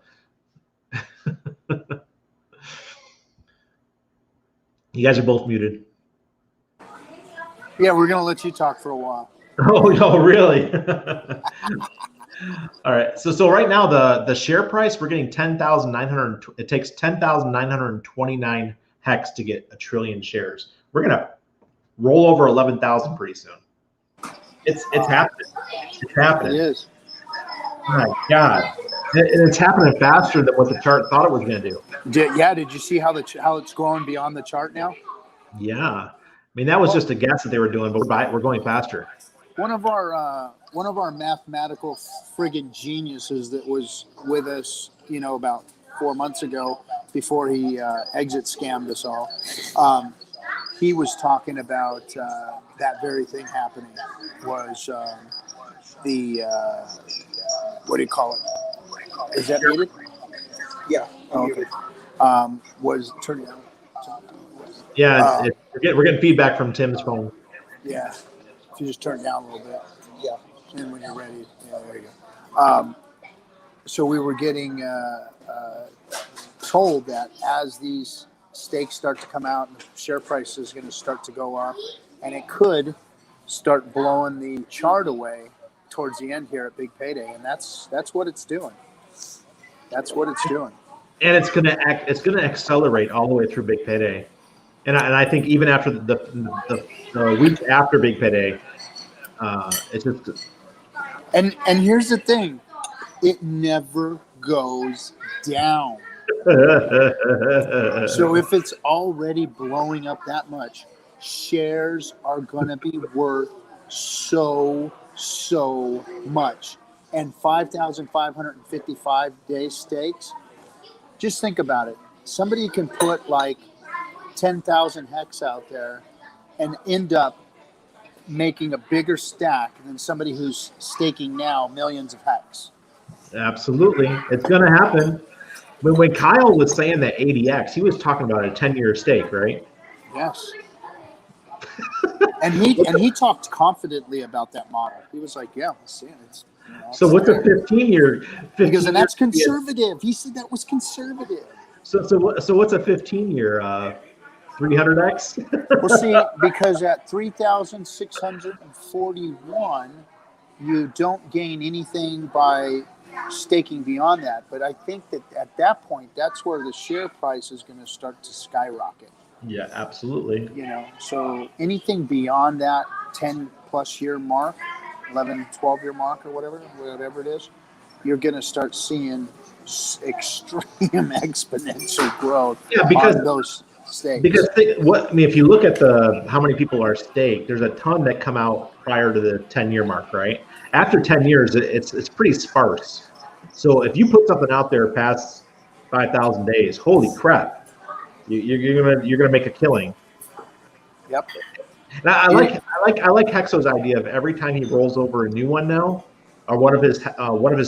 You guys are both muted. Yeah, we're gonna let you talk for a while. Oh, really? All right. So right now the share price, we're getting 10,900. It takes 10,929 hex to get a trillion shares. We're gonna roll over 11,000 pretty soon. It's happening. It's happening. It is. My God. And it's happening faster than what the chart thought it was going to do. Did you see how it's growing beyond the chart now? Yeah. I mean, that was just a guess that they were doing, but we're going faster. One of our mathematical friggin' geniuses that was with us, about 4 months ago, before he exit scammed us all, he was talking about that very thing happening. Was the what do you call it? Is that muted? Yeah. Oh, okay. Was turning out. Yeah, we're getting feedback from Tim's phone. Yeah, if you just turn it down a little bit. Yeah. And when you're ready, yeah, there you go. So we were getting told that as these stakes start to come out, the share price is going to start to go up, and it could start blowing the chart away towards the end here at Big Payday, and that's what it's doing. That's what it's doing. And it's gonna accelerate all the way through Big Payday, and I think even after the week after Big Payday, it's just. And here's the thing, it never goes down. So if it's already blowing up that much, shares are gonna be worth so much. And 5,555 day stakes. Just think about it. Somebody can put like 10,000 hex out there and end up making a bigger stack than somebody who's staking now millions of hex. Absolutely. It's going to happen. When Kyle was saying that ADX, he was talking about a 10-year stake, right? Yes. and he talked confidently about that model. He was like, yeah, let's see it. So what's a 15-year? Because and that's conservative. He said that was conservative. So what's a 15-year 300x? Well, see, because at 3,641, you don't gain anything by staking beyond that. But I think that at that point, that's where the share price is going to start to skyrocket. Yeah, absolutely. So anything beyond that 10 plus year mark, 11, 12 year mark or whatever it is, you're going to start seeing extreme exponential growth on those stakes. Because if you look at how many people are staked, there's a ton that come out prior to the 10-year mark, right? After 10 years, it's pretty sparse. So if you put something out there past 5,000 days, holy crap, you're gonna make a killing. Yep. And I like Hexo's idea of every time he rolls over a new one now, or one of his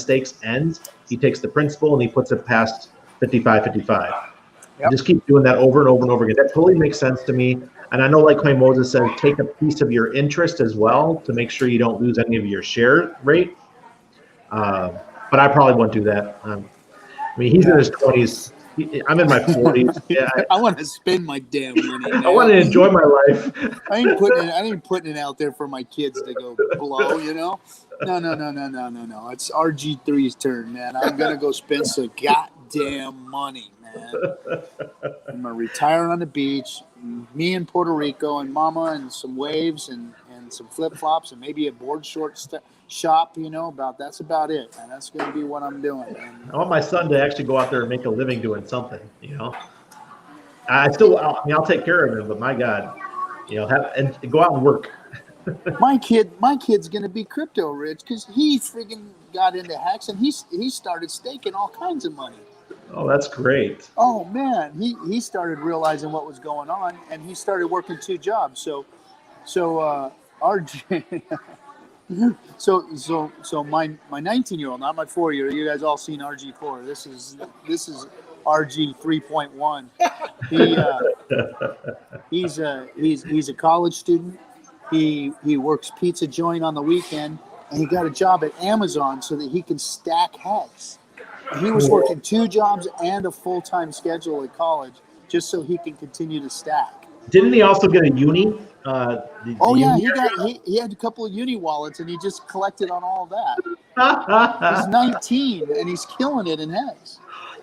stakes ends, he takes the principal and he puts it past 55. Yep. Just keep doing that over and over and over again. That totally makes sense to me. And I know, like Coin Moses says, take a piece of your interest as well to make sure you don't lose any of your share rate. But I probably won't do that. I mean, he's in his 20s. I'm in my 40s. Yeah, I want to spend my damn money. I want to enjoy my life. I ain't putting it out there for my kids to go blow. No. It's RG3's turn, man. I'm gonna go spend some goddamn money, man. I'm gonna retire on the beach. Me in Puerto Rico and Mama and some waves and some flip flops and maybe a board short shop. That's about it, and that's gonna be what I'm doing. And I want my son to actually go out there and make a living doing something. I'll take care of him, but my God, and go out and work. My kid's gonna be crypto rich because he friggin' got into Hex and he started staking all kinds of money. Oh, that's great. Oh man, he started realizing what was going on and he started working 2 jobs. So RJ, So my 19-year-old, not my 4-year. You guys all seen RG4. This is RG 3.1. He's a college student. He works pizza joint on the weekend, and he got a job at Amazon so that he can stack hex. And he was working 2 jobs and a full-time schedule at college just so he can continue to stack. Didn't he also get a uni? He had a couple of uni wallets, and he just collected on all of that. He's 19, and he's killing it in hex.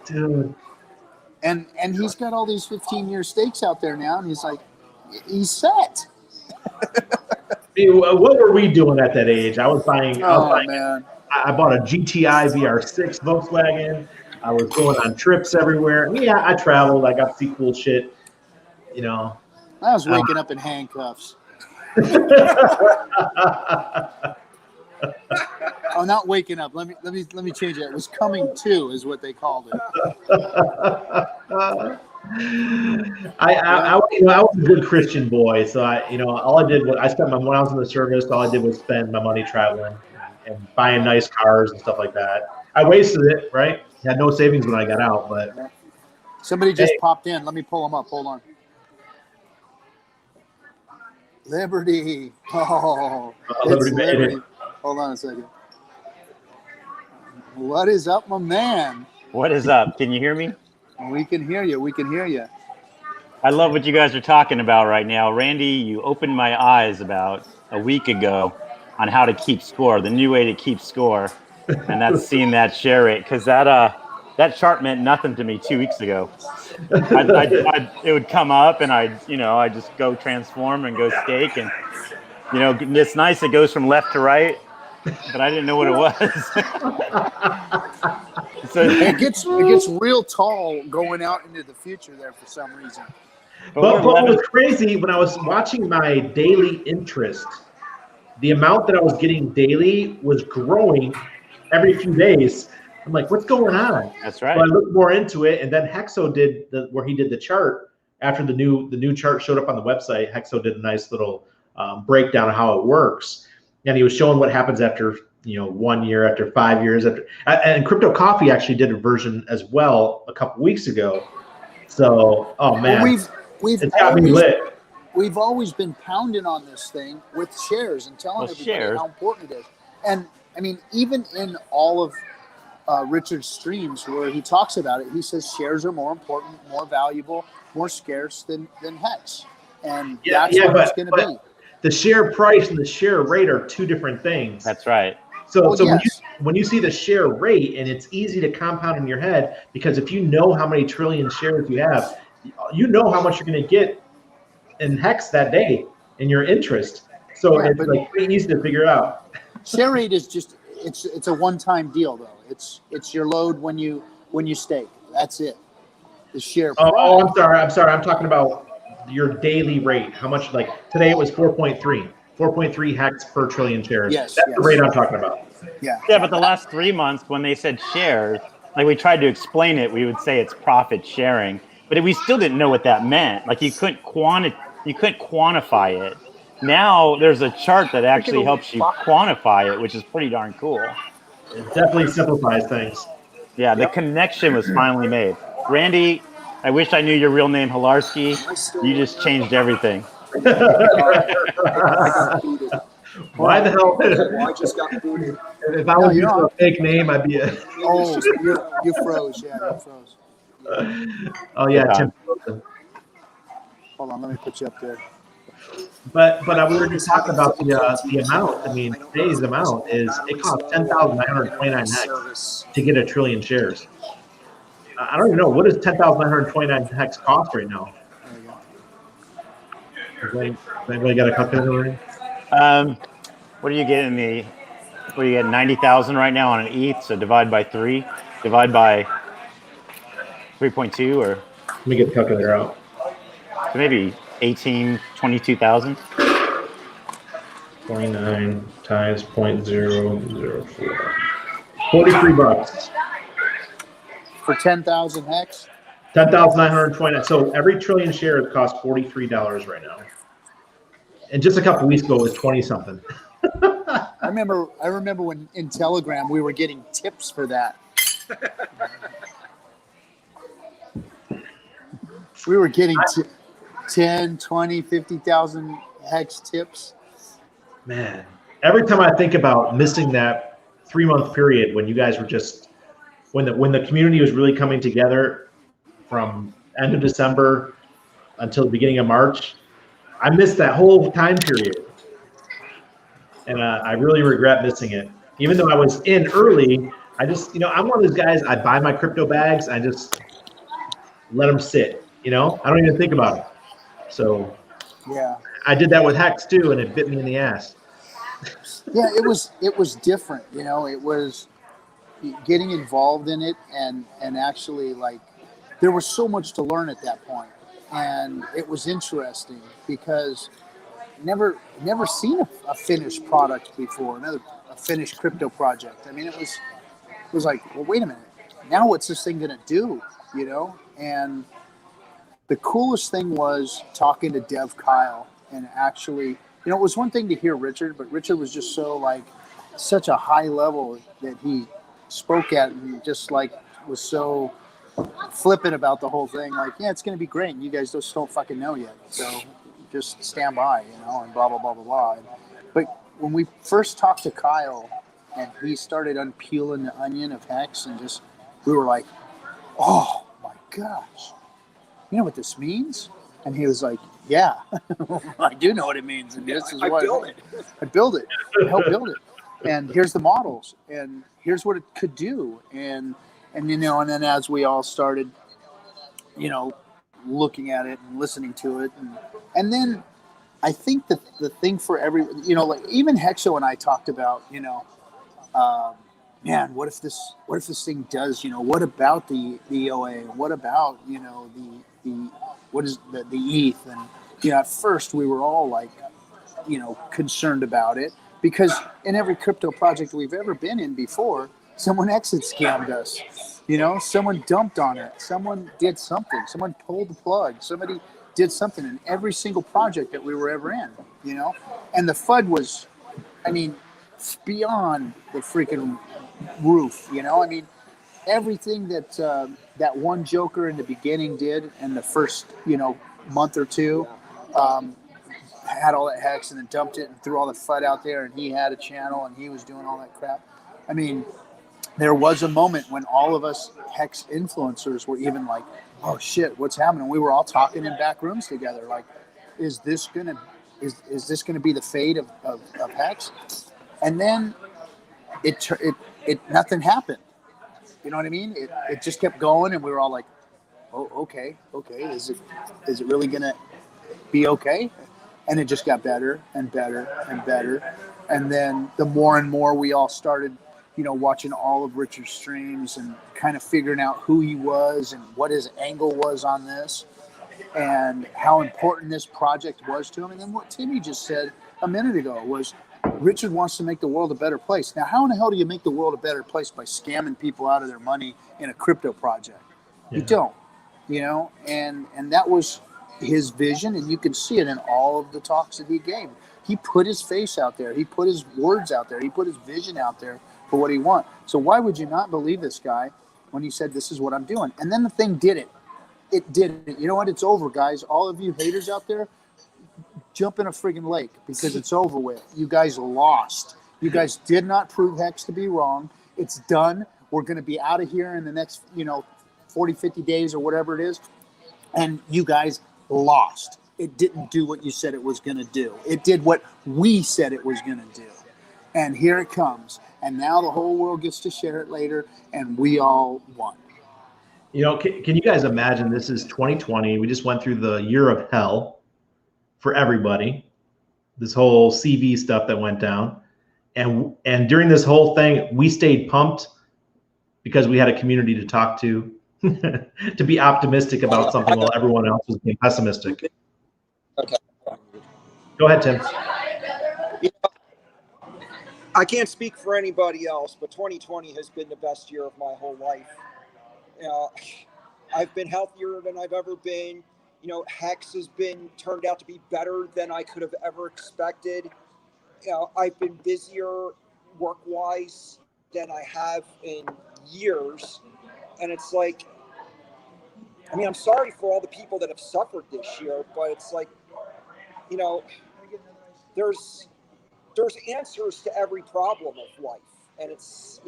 Dude. And he's got all these 15-year stakes out there now, and he's set. What were we doing at that age? I Man. I bought a GTI VR6 Volkswagen. I was going on trips everywhere. Yeah, I traveled. I got to see cool shit. You know. I was waking up in handcuffs. Oh, not waking up. Let me change that. It was coming to, is what they called it. I was a good Christian boy, so all I did was when I was in the service, all I did was spend my money traveling and buying nice cars and stuff like that. I wasted it, right? Had no savings when I got out, but somebody just popped in. Let me pull them up. Hold on. Liberty. Oh, Liberty made it. Hold on a second. What is up, my man? What is up? Can you hear me? We can hear you. We can hear you. I love what you guys are talking about right now. Randy, you opened my eyes about a week ago on how to keep score, the new way to keep score, and that's seeing that share rate, because that chart meant nothing to me 2 weeks ago. It would come up, and I'd just go transform and go stake, and it's nice. It goes from left to right, but I didn't know what it was. So it gets real tall going out into the future there for some reason. But what was crazy, when I was watching my daily interest, the amount that I was getting daily was growing every few days. I'm like, what's going on? That's right. So I looked more into it, and then Hexo did where he did the chart after the new chart showed up on the website. Hexo did a nice little breakdown of how it works, and he was showing what happens after 1 year, after 5 years, and Crypto Coffee actually did a version as well a couple weeks ago. So, oh man, it's got me lit. We've always been pounding on this thing with shares and telling everybody how important it is. And I mean, even in all of Richard's streams where he talks about it, he says shares are more important, more valuable, more scarce than hex. And that's what it's going to be. The share price and the share rate are two different things. That's right. So when you see the share rate, and it's easy to compound in your head, because if you know how many trillion shares you have, you know how much you're going to get in hex that day in your interest. So it's like pretty easy to figure out. Share rate is just it's a one-time deal though. It's your load when you stake. That's it. The share price. Oh, I'm sorry. I'm talking about your daily rate. How much? Like today it was 4.3 hex per trillion shares. Yes, that's the rate I'm talking about. Yeah, but the last 3 months when they said shares, like we tried to explain it, we would say it's profit sharing, but we still didn't know what that meant. Like you couldn't quantify it. Now there's a chart that actually helps you quantify it, which is pretty darn cool. It definitely simplifies things. Yeah, the connection was finally made. Randy, I wish I knew your real name, Hilarski. You just changed everything. Why the hell? I just got booted. If I was using a fake name, I'd be a. Oh, you froze. Yeah, you froze. Oh yeah, Tim. Hold on, let me put you up there. But we were just talking about the amount. I mean, today's amount is it costs 10,929 hex to get a trillion shares. I don't even know what does 10,929 hex cost right now. Has anybody got a calculator? What do you get what do you get, 90,000 right now on an ETH, so divide by 3, divide by 3.2, or? Let me get the calculator out. So maybe 22,000. 29 times 0.004. $43. For 10,000 hex? 10,929. So every trillion shares costs $43 right now. And just a couple weeks ago, it was 20 something. I remember when in Telegram we were getting tips for that. We were getting 10, 20, 50,000 hex tips. Man, every time I think about missing that 3-month period when you guys were just when the community was really coming together from end of December until the beginning of March, I missed that whole time period, and I really regret missing it. Even though I was in early, I just I'm one of those guys. I buy my crypto bags, I just let them sit. I don't even think about it. So Yeah. I did that with Hex too, and it bit me in the ass. Yeah, it was different. It was getting involved in it, and actually, like, there was so much to learn at that point, and it was interesting because never seen a finished product before, a finished crypto project. I mean, it was like, well, wait a minute, now what's this thing gonna do? And the coolest thing was talking to Dev Kyle, and actually, it was one thing to hear Richard, but Richard was just so, like, such a high level that he spoke at, and just, like, was so flippant about the whole thing. Like, yeah, it's going to be great, and you guys just don't fucking know yet. So just stand by, and blah, blah, blah, blah, blah. But when we first talked to Kyle and he started unpeeling the onion of Hex, and we were like, oh my gosh, you know what this means? And he was like, yeah, I do know what it means. And this is what I build it. I help build it. And here's the models, and here's what it could do. And then as we all started, looking at it and listening to it, and then I think that the thing for like even Hexo and I talked about, man, what if this thing does, what about the EOA? What about, the what is the ETH? And, at first we were all like, concerned about it, because in every crypto project we've ever been in before, someone exit scammed us. Someone dumped on it. Someone did something. Someone pulled the plug. Somebody did something in every single project that we were ever in, And the FUD was, beyond the freaking roof, everything that that one joker in the beginning did in the first, month or two, had all that hex and then dumped it and threw all the FUD out there, and he had a channel and he was doing all that crap. There was a moment when all of us Hex influencers were even like, oh shit, what's happening? We were all talking in back rooms together, like, is this gonna be the fate of Hex? And then it nothing happened. You know what I mean? It just kept going, and we were all like, oh, okay, is it really gonna be okay? And it just got better and better and better. And then the more and more we all started, watching all of Richard's streams and kind of figuring out who he was and what his angle was on this and how important this project was to him. And then what Timmy just said a minute ago was, Richard wants to make the world a better place. Now, how in the hell do you make the world a better place by scamming people out of their money in a crypto project? Yeah. You don't, and that was his vision, and you can see it in all of the talks that he gave. He put his face out there. He put his words out there. He put his vision out there for what he wants. So why would you not believe this guy when he said, this is what I'm doing? And then the thing did it. It did it. You know what? It's over, guys. All of you haters out there, jump in a friggin' lake, because it's over with. You guys lost. You guys did not prove Hex to be wrong. It's done. We're going to be out of here in the next, 40, 50 days or whatever it is. And you guys lost. It didn't do what you said it was going to do. It did what we said it was going to do. And here it comes. And now the whole world gets to share it later, and we all won. Can you guys imagine, this is 2020. We just went through the year of hell for everybody. This whole CV stuff that went down. And during this whole thing, we stayed pumped because we had a community to talk to, to be optimistic about something while everyone else was being pessimistic. Okay. Go ahead, Tim. I can't speak for anybody else, but 2020 has been the best year of my whole life. I've been healthier than I've ever been. Hex has turned out to be better than I could have ever expected. I've been busier work-wise than I have in years, and it's like, I mean, I'm sorry for all the people that have suffered this year, but it's like, there's answers to every problem of life, and it's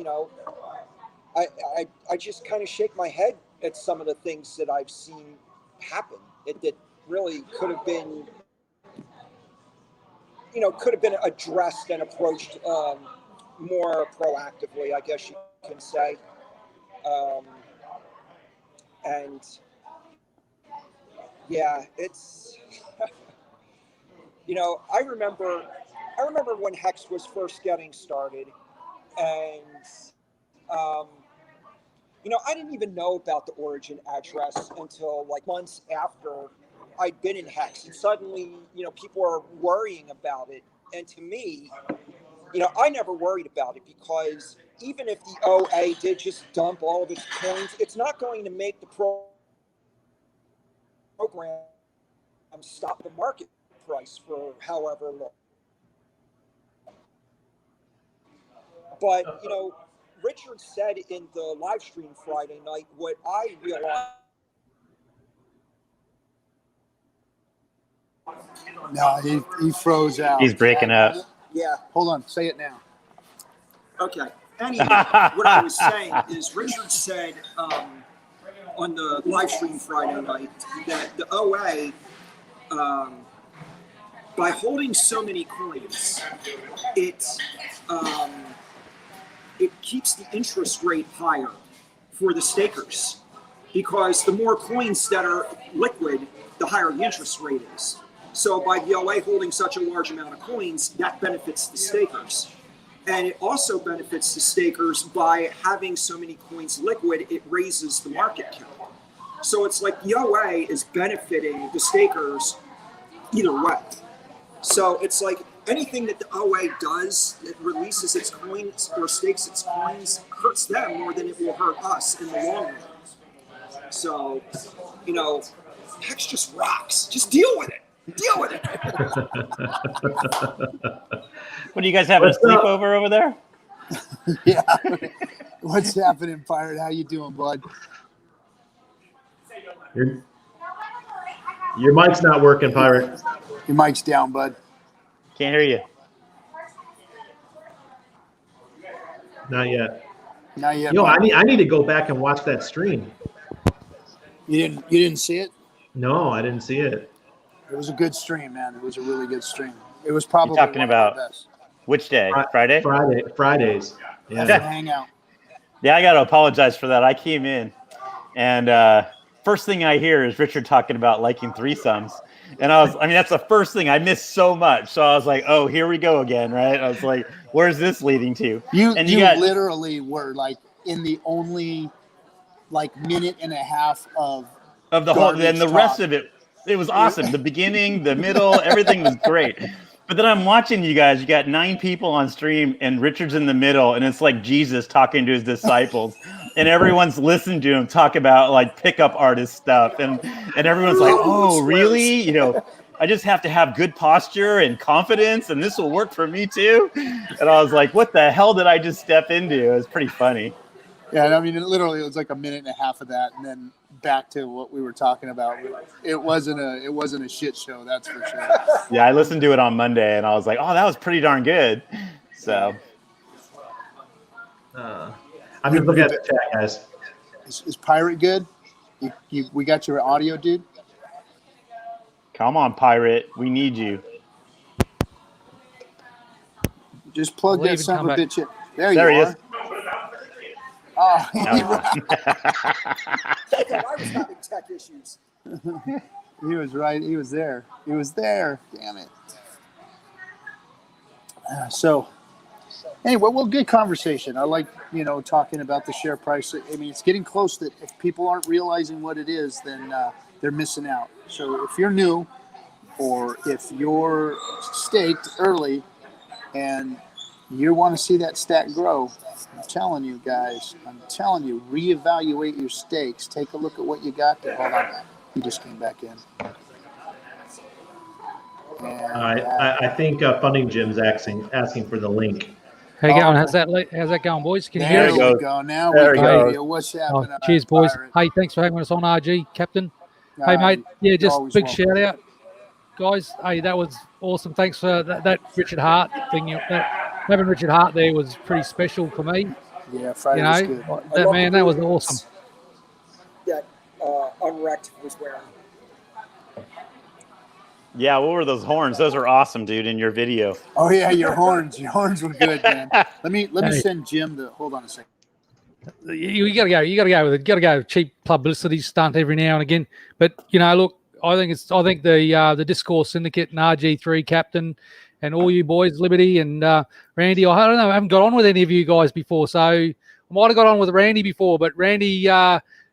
I just kind of shake my head at some of the things that I've seen happen. That really could have been addressed and approached more proactively, I guess you can say. And yeah, it's I remember when Hex was first getting started, and um, I didn't even know about the origin address until like months after I'd been in Hex, and suddenly people are worrying about it. And to me, I never worried about it, because even if the OA did just dump all of its coins, it's not going to make the program stop the market price for however long. But Richard said in the live stream Friday night what I realized. No, he froze out. He's breaking up. Yeah. Hold on, say it now. Okay. Anyway, what I was saying is Richard said on the live stream Friday night that the OA, by holding so many coins, it keeps the interest rate higher for the stakers, because the more coins that are liquid, the higher the interest rate is. So by the OA holding such a large amount of coins, that benefits the stakers. And it also benefits the stakers by having so many coins liquid, it raises the market cap. So it's like the OA is benefiting the stakers either way. So it's like anything that the OA does that releases its coins or stakes its coins hurts them more than it will hurt us in the long run. So, Hex just rocks. Just deal with it. Deal with it. What, do you guys have a sleepover over there? Yeah. What's happening, Pirate? How you doing, bud? Your mic's not working, Pirate. Your mic's down, bud. Can't hear you. Not yet. Not yet. Yo, I need to go back and watch that stream. You didn't see it? No, I didn't see it. It was a good stream, man. It was a really good stream. It was probably You're talking one about of the best. Which day? Friday? Fridays. Yeah. FN Hangout. Yeah, I got to apologize for that. I came in, and first thing I hear is Richard talking about liking threesomes. And that's the first thing. I missed so much. So I was like, oh, here we go again, right? I was like, where's this leading to? You literally were like in the only like minute and a half of the whole, and the rest of it was awesome. The beginning, the middle, everything was great. But then I'm watching you guys. You got 9 people on stream, and Richard's in the middle, and it's like Jesus talking to his disciples, and everyone's listening to him talk about like pickup artist stuff, and everyone's like, "Oh, really? I just have to have good posture and confidence, and this will work for me too." And I was like, "What the hell did I just step into?" It was pretty funny. Yeah, I mean, it was like a minute and a half of that, and then back to what we were talking about. It wasn't a shit show, that's for sure. Yeah, I listened to it on Monday, and I was like, "Oh, that was pretty darn good." So, I'm just looking at the chat, guys. Is Pirate good? We got your audio, dude. come on, Pirate, we need you. Just plug that son of a bitch in. There he you is. are. Oh, I was having tech issues. he was right. He was there. He was there. Damn it. So, anyway, well, good conversation. I like, talking about the share price. I mean, it's getting close that if people aren't realizing what it is, then they're missing out. So if you're new or if you're staked early and you want to see that stack grow, I'm telling you guys, reevaluate your stakes. Take a look at what you got there. Hold on. He just came back in. And I think Funding Jim's asking for the link. How you going? okay. How's that going, boys? Can you There hear us? we goes. go. Now There we we can go. hear you. What's Oh, happening? cheers, boys. Pirate? Hey, thanks for having us on, RG, Captain. Hey, mate. Yeah, You're just always big welcome. shout out, guys. Hey, that was awesome. Thanks for that Richard Hart thing. Having Richard Hart there was pretty special for me. Yeah, Friday You was know, good. that love man, the that was blue awesome. that Unwrecked was wearing. Yeah, what were those horns? Those are awesome, dude, in your video. Oh yeah, your horns were good, man. Let me Hey. send Jim the. Hold on a second. You gotta go. You gotta go with it. You gotta go cheap publicity stunt every now and again. But look, I think the Discourse Syndicate and RG3 Captain and all you boys, Liberty and Randy. I don't know. I haven't got on with any of you guys before, so I might have got on with Randy before. But Randy,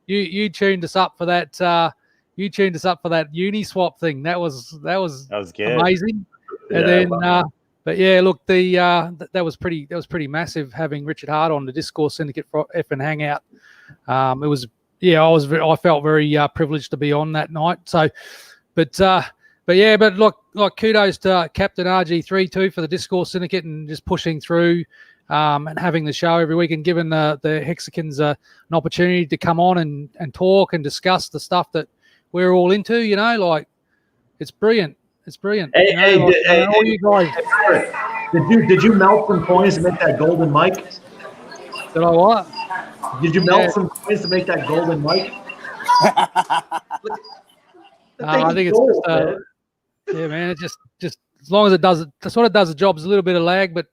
you tuned us up for that. You tuned us up for that Uniswap thing. That was good. amazing. Yeah, And then. But yeah, look, that was pretty massive having Richard Hart on the Discourse Syndicate for FN Hangout. It was I felt very privileged to be on that night. So, but look, like kudos to Captain RG3 too for the Discourse Syndicate and just pushing through and having the show every week and giving the Hexicans an opportunity to come on and talk and discuss the stuff that we're all into. Like it's brilliant. It's brilliant. All you guys. Did you melt some coins to make that golden mic? Did I what? Did you melt some coins to make that golden mic? I think it's gold, just, yeah, man. It just as long as it does the job. There's a little bit of lag, but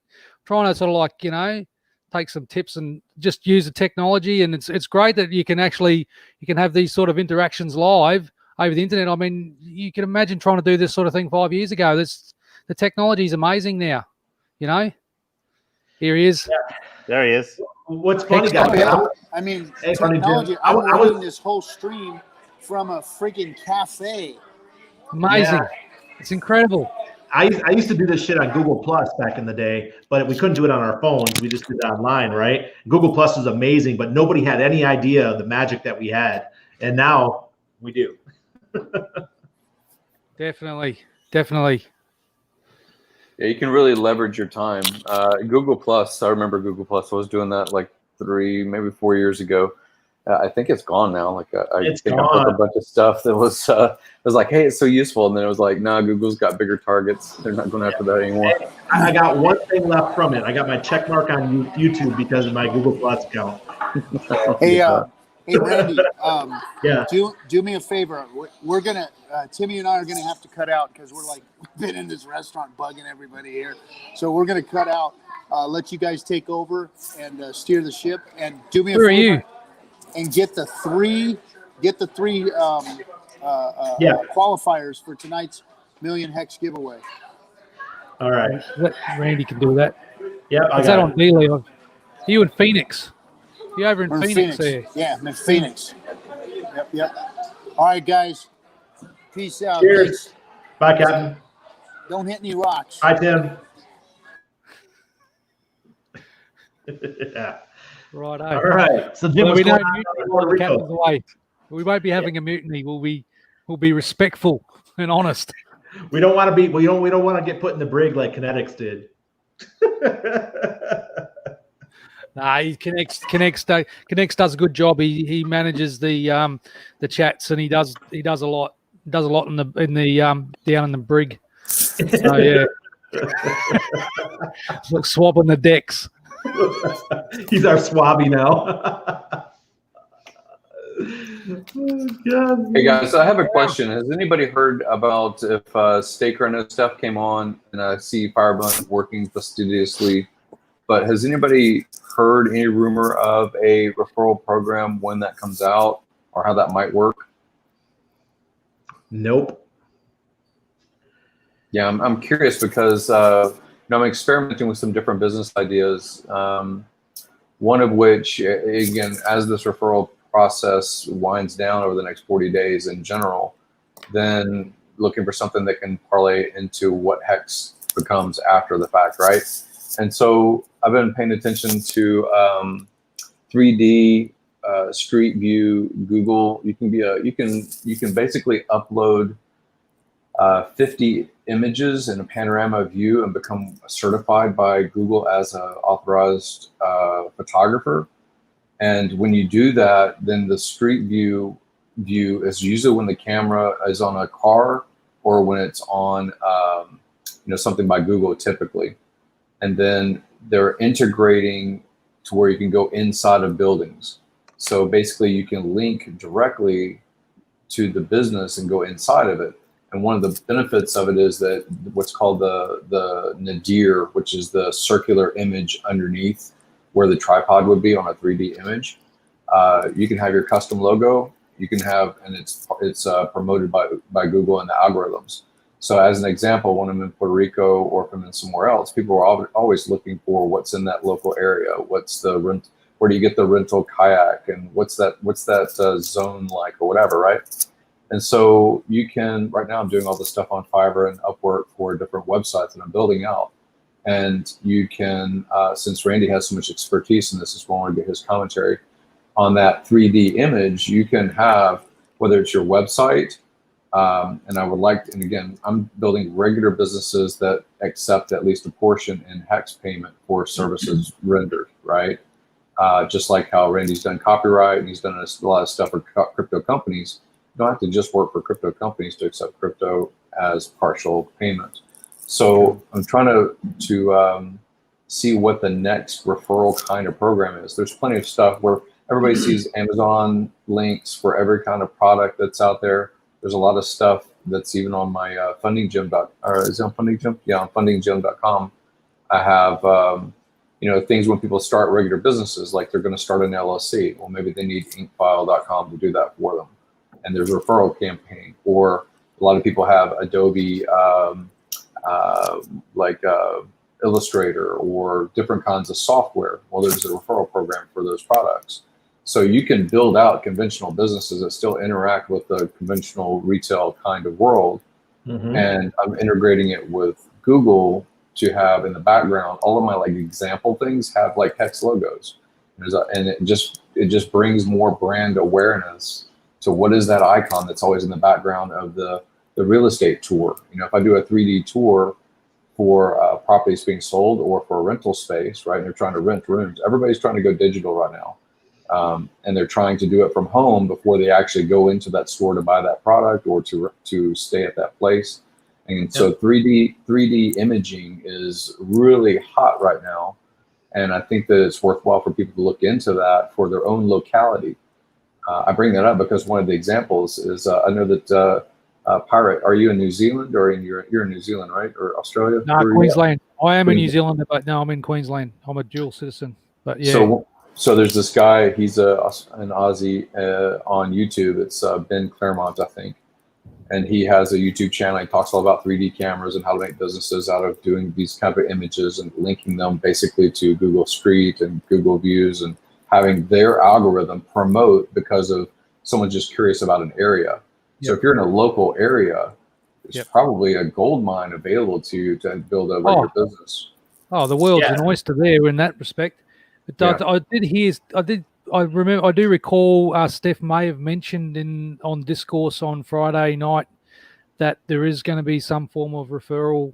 trying to sort of take some tips and just use the technology. And it's great that you can have these sort of interactions live over the internet. I mean, you can imagine trying to do this sort of thing 5 years ago. The technology is amazing now. Here he is. Yeah, there he is. What's funny, Hex guys? Crypto. I mean, Hey, Funny Jim. technology. I'm running this whole stream from a freaking cafe. Amazing. Yeah. It's incredible. I used to do this shit on Google Plus back in the day, but we couldn't do it on our phones. We just did it online, right? Google Plus is amazing, but nobody had any idea of the magic that we had, and now we do. Definitely. Yeah, you can really leverage your time. Google Plus, I remember Google Plus. I was doing that like 3, maybe 4 years ago. I think it's gone now. Like I think I put a bunch of stuff that was like, hey, it's so useful, and then it was like, nah, Google's got bigger targets. They're not going after that anymore. I got one thing left from it. I got my check mark on YouTube because of my Google Plus account. Hey, Randy. Yeah. Do me a favor. We're gonna Timmy and I are gonna have to cut out because we've been in this restaurant bugging everybody here. So we're gonna cut out. Let you guys take over and steer the ship. And do me a favor. Who are you? And get the three qualifiers for tonight's Million Hex giveaway. All right. Randy can do that. Yeah. Is that on Dlive? You in Phoenix? You over in We're Phoenix there? Yeah, I'm in Phoenix. Yep. All right, guys. Peace out. Cheers. Bye, Captain. Don't hit any rocks. Bye, Tim. Yeah. Right. All right. So Jim, Well, what's we going don't on mutiny in while Puerto the Rico? captain's away. We won't be having a mutiny. We'll be respectful and honest. We don't want to be. We don't want to get put in the brig like Kinetics did. Nah, he Connects does a good job. He manages the chats and he does a lot. Does a lot in the down in the brig. So yeah, look, swapping the decks. He's our swabby now. God. Hey guys, I have a question. Has anybody heard about if Staker and stuff came on, and I see Firebun working fastidiously, but has anybody heard any rumor of a referral program when that comes out, or how that might work? Nope. Yeah, I'm curious because I'm experimenting with some different business ideas. One of which, again, as this referral process winds down over the next 40 days in general, then looking for something that can parlay into what Hex becomes after the fact, right? And so I've been paying attention to 3D, Street View, Google. You can basically upload 50 images in a panorama view and become certified by Google as an authorized photographer. And when you do that, then the street view is usually when the camera is on a car or when it's on something by Google typically. And then they're integrating to where you can go inside of buildings. So basically you can link directly to the business and go inside of it. And one of the benefits of it is that what's called the nadir, which is the circular image underneath where the tripod would be on a 3D image. You can have your custom logo. You can have, and it's promoted by Google and the algorithms. So as an example, when I'm in Puerto Rico or if I'm in somewhere else, people are always looking for what's in that local area. What's the rent? Where do you get the rental kayak? And what's that zone like or whatever, right? And so you can, right now I'm doing all this stuff on Fiverr and Upwork for different websites that I'm building out. And you can, since Randy has so much expertise in this, is why I want to get his commentary on that 3D image, you can have, whether it's your website, and I would like, and again, I'm building regular businesses that accept at least a portion in HEX payment for services rendered, right? Just like how Randy's done copyright and he's done a lot of stuff for crypto companies. You don't have to just work for crypto companies to accept crypto as partial payment. So I'm trying to see what the next referral kind of program is. There's plenty of stuff where everybody sees Amazon links for every kind of product that's out there. There's a lot of stuff that's even on my fundinggym. Or is it on fundinggym? Yeah, on fundinggym.com. I have things when people start regular businesses, like they're going to start an LLC. Well, maybe they need inkfile.com to do that for them. And there's a referral campaign. Or a lot of people have Adobe Illustrator or different kinds of software. Well, there's a referral program for those products. So you can build out conventional businesses that still interact with the conventional retail kind of world. Mm-hmm. And I'm integrating it with Google to have in the background, all of my like example things have like HEX logos. And it just brings more brand awareness to what is that icon that's always in the background of the real estate tour. If I do a 3D tour for properties being sold or for a rental space, right? And they're trying to rent rooms. Everybody's trying to go digital right now. And they're trying to do it from home before they actually go into that store to buy that product or to stay at that place. And so 3D imaging is really hot right now. And I think that it's worthwhile for people to look into that for their own locality. I bring that up because one of the examples is I know that Pirate, are you in New Zealand or you're in New Zealand, right? Or Australia? No, Queensland. I am in New Zealand, but no, I'm in Queensland. I'm a dual citizen. But yeah. So there's this guy, he's an Aussie on YouTube. It's Ben Claremont, I think. And he has a YouTube channel. He talks all about 3D cameras and how to make businesses out of doing these kind of images and linking them basically to Google Street and Google Views and having their algorithm promote because of someone just curious about an area. So if you're in a local area, there's probably a gold mine available to you to build a regular business. Oh, the world's an oyster there in that respect. But I do recall Steph may have mentioned on Discourse on Friday night that there is going to be some form of referral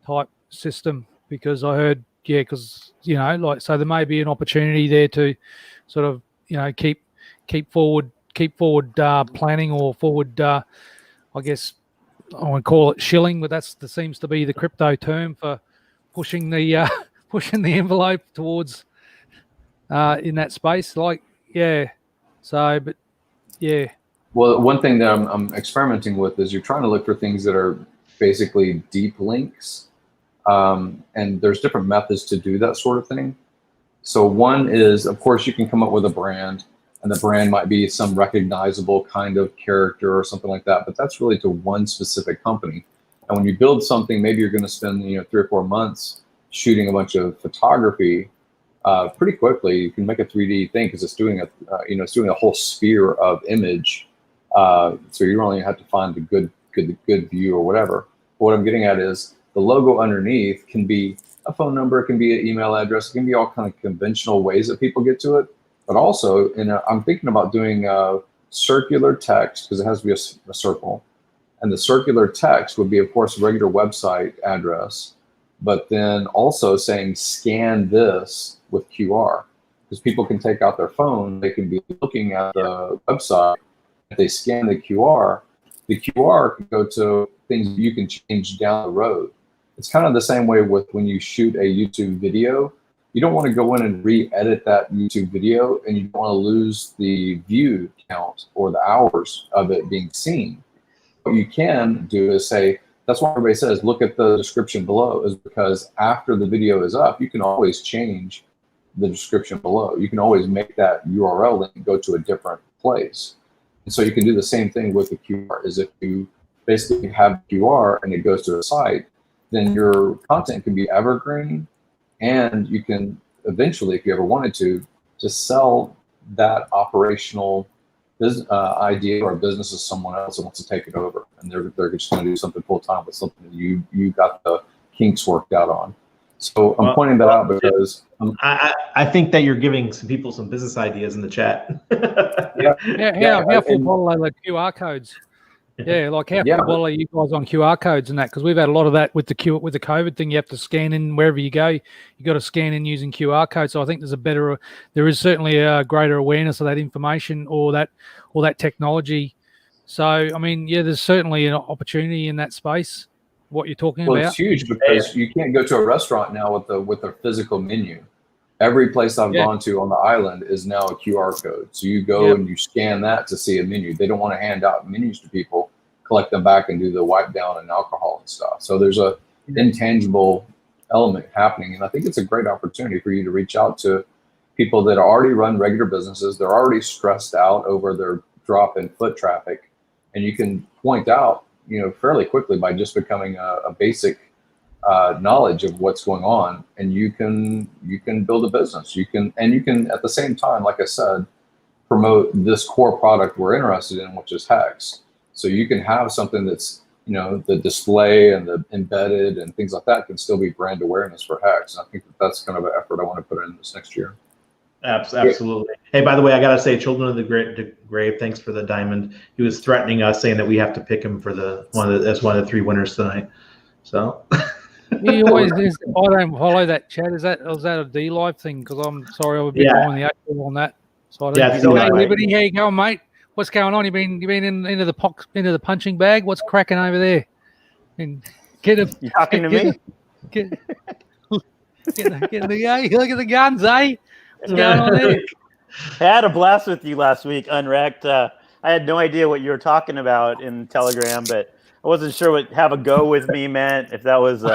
type system because I heard, so there may be an opportunity there to sort of, keep forward planning or forward, I guess I want to call it shilling, but that seems to be the crypto term for pushing the envelope towards in that space. Well, one thing that I'm experimenting with is you're trying to look for things that are basically deep links, and there's different methods to do that sort of thing. So one is, of course, you can come up with a brand, and the brand might be some recognizable kind of character or something like that, but that's really to one specific company. And when you build something, maybe you're going to spend 3 or 4 months shooting a bunch of photography. Pretty quickly, you can make a 3D thing because it's doing a whole sphere of image. So you only have to find the good view or whatever. But what I'm getting at is the logo underneath can be a phone number, it can be an email address, it can be all kind of conventional ways that people get to it. But also, I'm thinking about doing circular text because it has to be a circle, And the circular text would be, of course, a regular website address, but then also saying scan this with QR, because people can take out their phone, they can be looking at the website. If they scan the QR can go to things you can change down the road. It's kind of the same way with when you shoot a YouTube video. You don't want to go in and re-edit that YouTube video, and you don't want to lose the view count or the hours of it being seen. What you can do is say, that's why everybody says, look at the description below, is because after the video is up, you can always change the description below. You can always make that URL link go to a different place. And so you can do the same thing with the QR, is if you basically have QR and it goes to a site, then your content can be evergreen, and you can eventually, if you ever wanted to, just sell that operational idea or business to someone else that wants to take it over, and they're just going to do something full time with something that you got the kinks worked out on. So I'm pointing that out because I think that you're giving some people some business ideas in the chat. How full bottle are the QR codes? Yeah, like how full bottle are you guys on QR codes and that? Because we've had a lot of that with the COVID thing. You have to scan in wherever you go. You got to scan in using QR codes. So I think there is certainly a greater awareness of that information or that technology. So I mean, yeah, there's certainly an opportunity in that space. What you're talking about? It's huge because you can't go to a restaurant now with a physical menu. Every place I've gone to on the island is now a QR code. So you go and you scan that to see a menu. They don't want to hand out menus to people, collect them back and do the wipe down and alcohol and stuff. So there's a intangible element happening. And I think it's a great opportunity for you to reach out to people that already run regular businesses. They're already stressed out over their drop in foot traffic. And you can point out, fairly quickly by just becoming a basic knowledge of what's going on, and you can build a business. You can at the same time, like I said, promote this core product we're interested in, which is HEX. So you can have something that's, the display and the embedded and things like that can still be brand awareness for HEX. And I think that's kind of an effort I want to put in this next year. Absolutely. Hey, by the way, I gotta say, Children of the Grave, thanks for the diamond. He was threatening us, saying that we have to pick him for one of the 3 winners tonight. So. He always is. I don't follow that chat. Was that a Dlive thing? Because I'm sorry, I was a bit behind the 8 ball on that. So hey, Liberty, how you going, mate? What's going on? You been into the punching bag? What's cracking over there? And you talking to me? Get look at the guns, eh? What's going on there? I had a blast with you last week, Unwrecked. I had no idea what you were talking about in Telegram, but I wasn't sure what "have a go with me" meant. If that was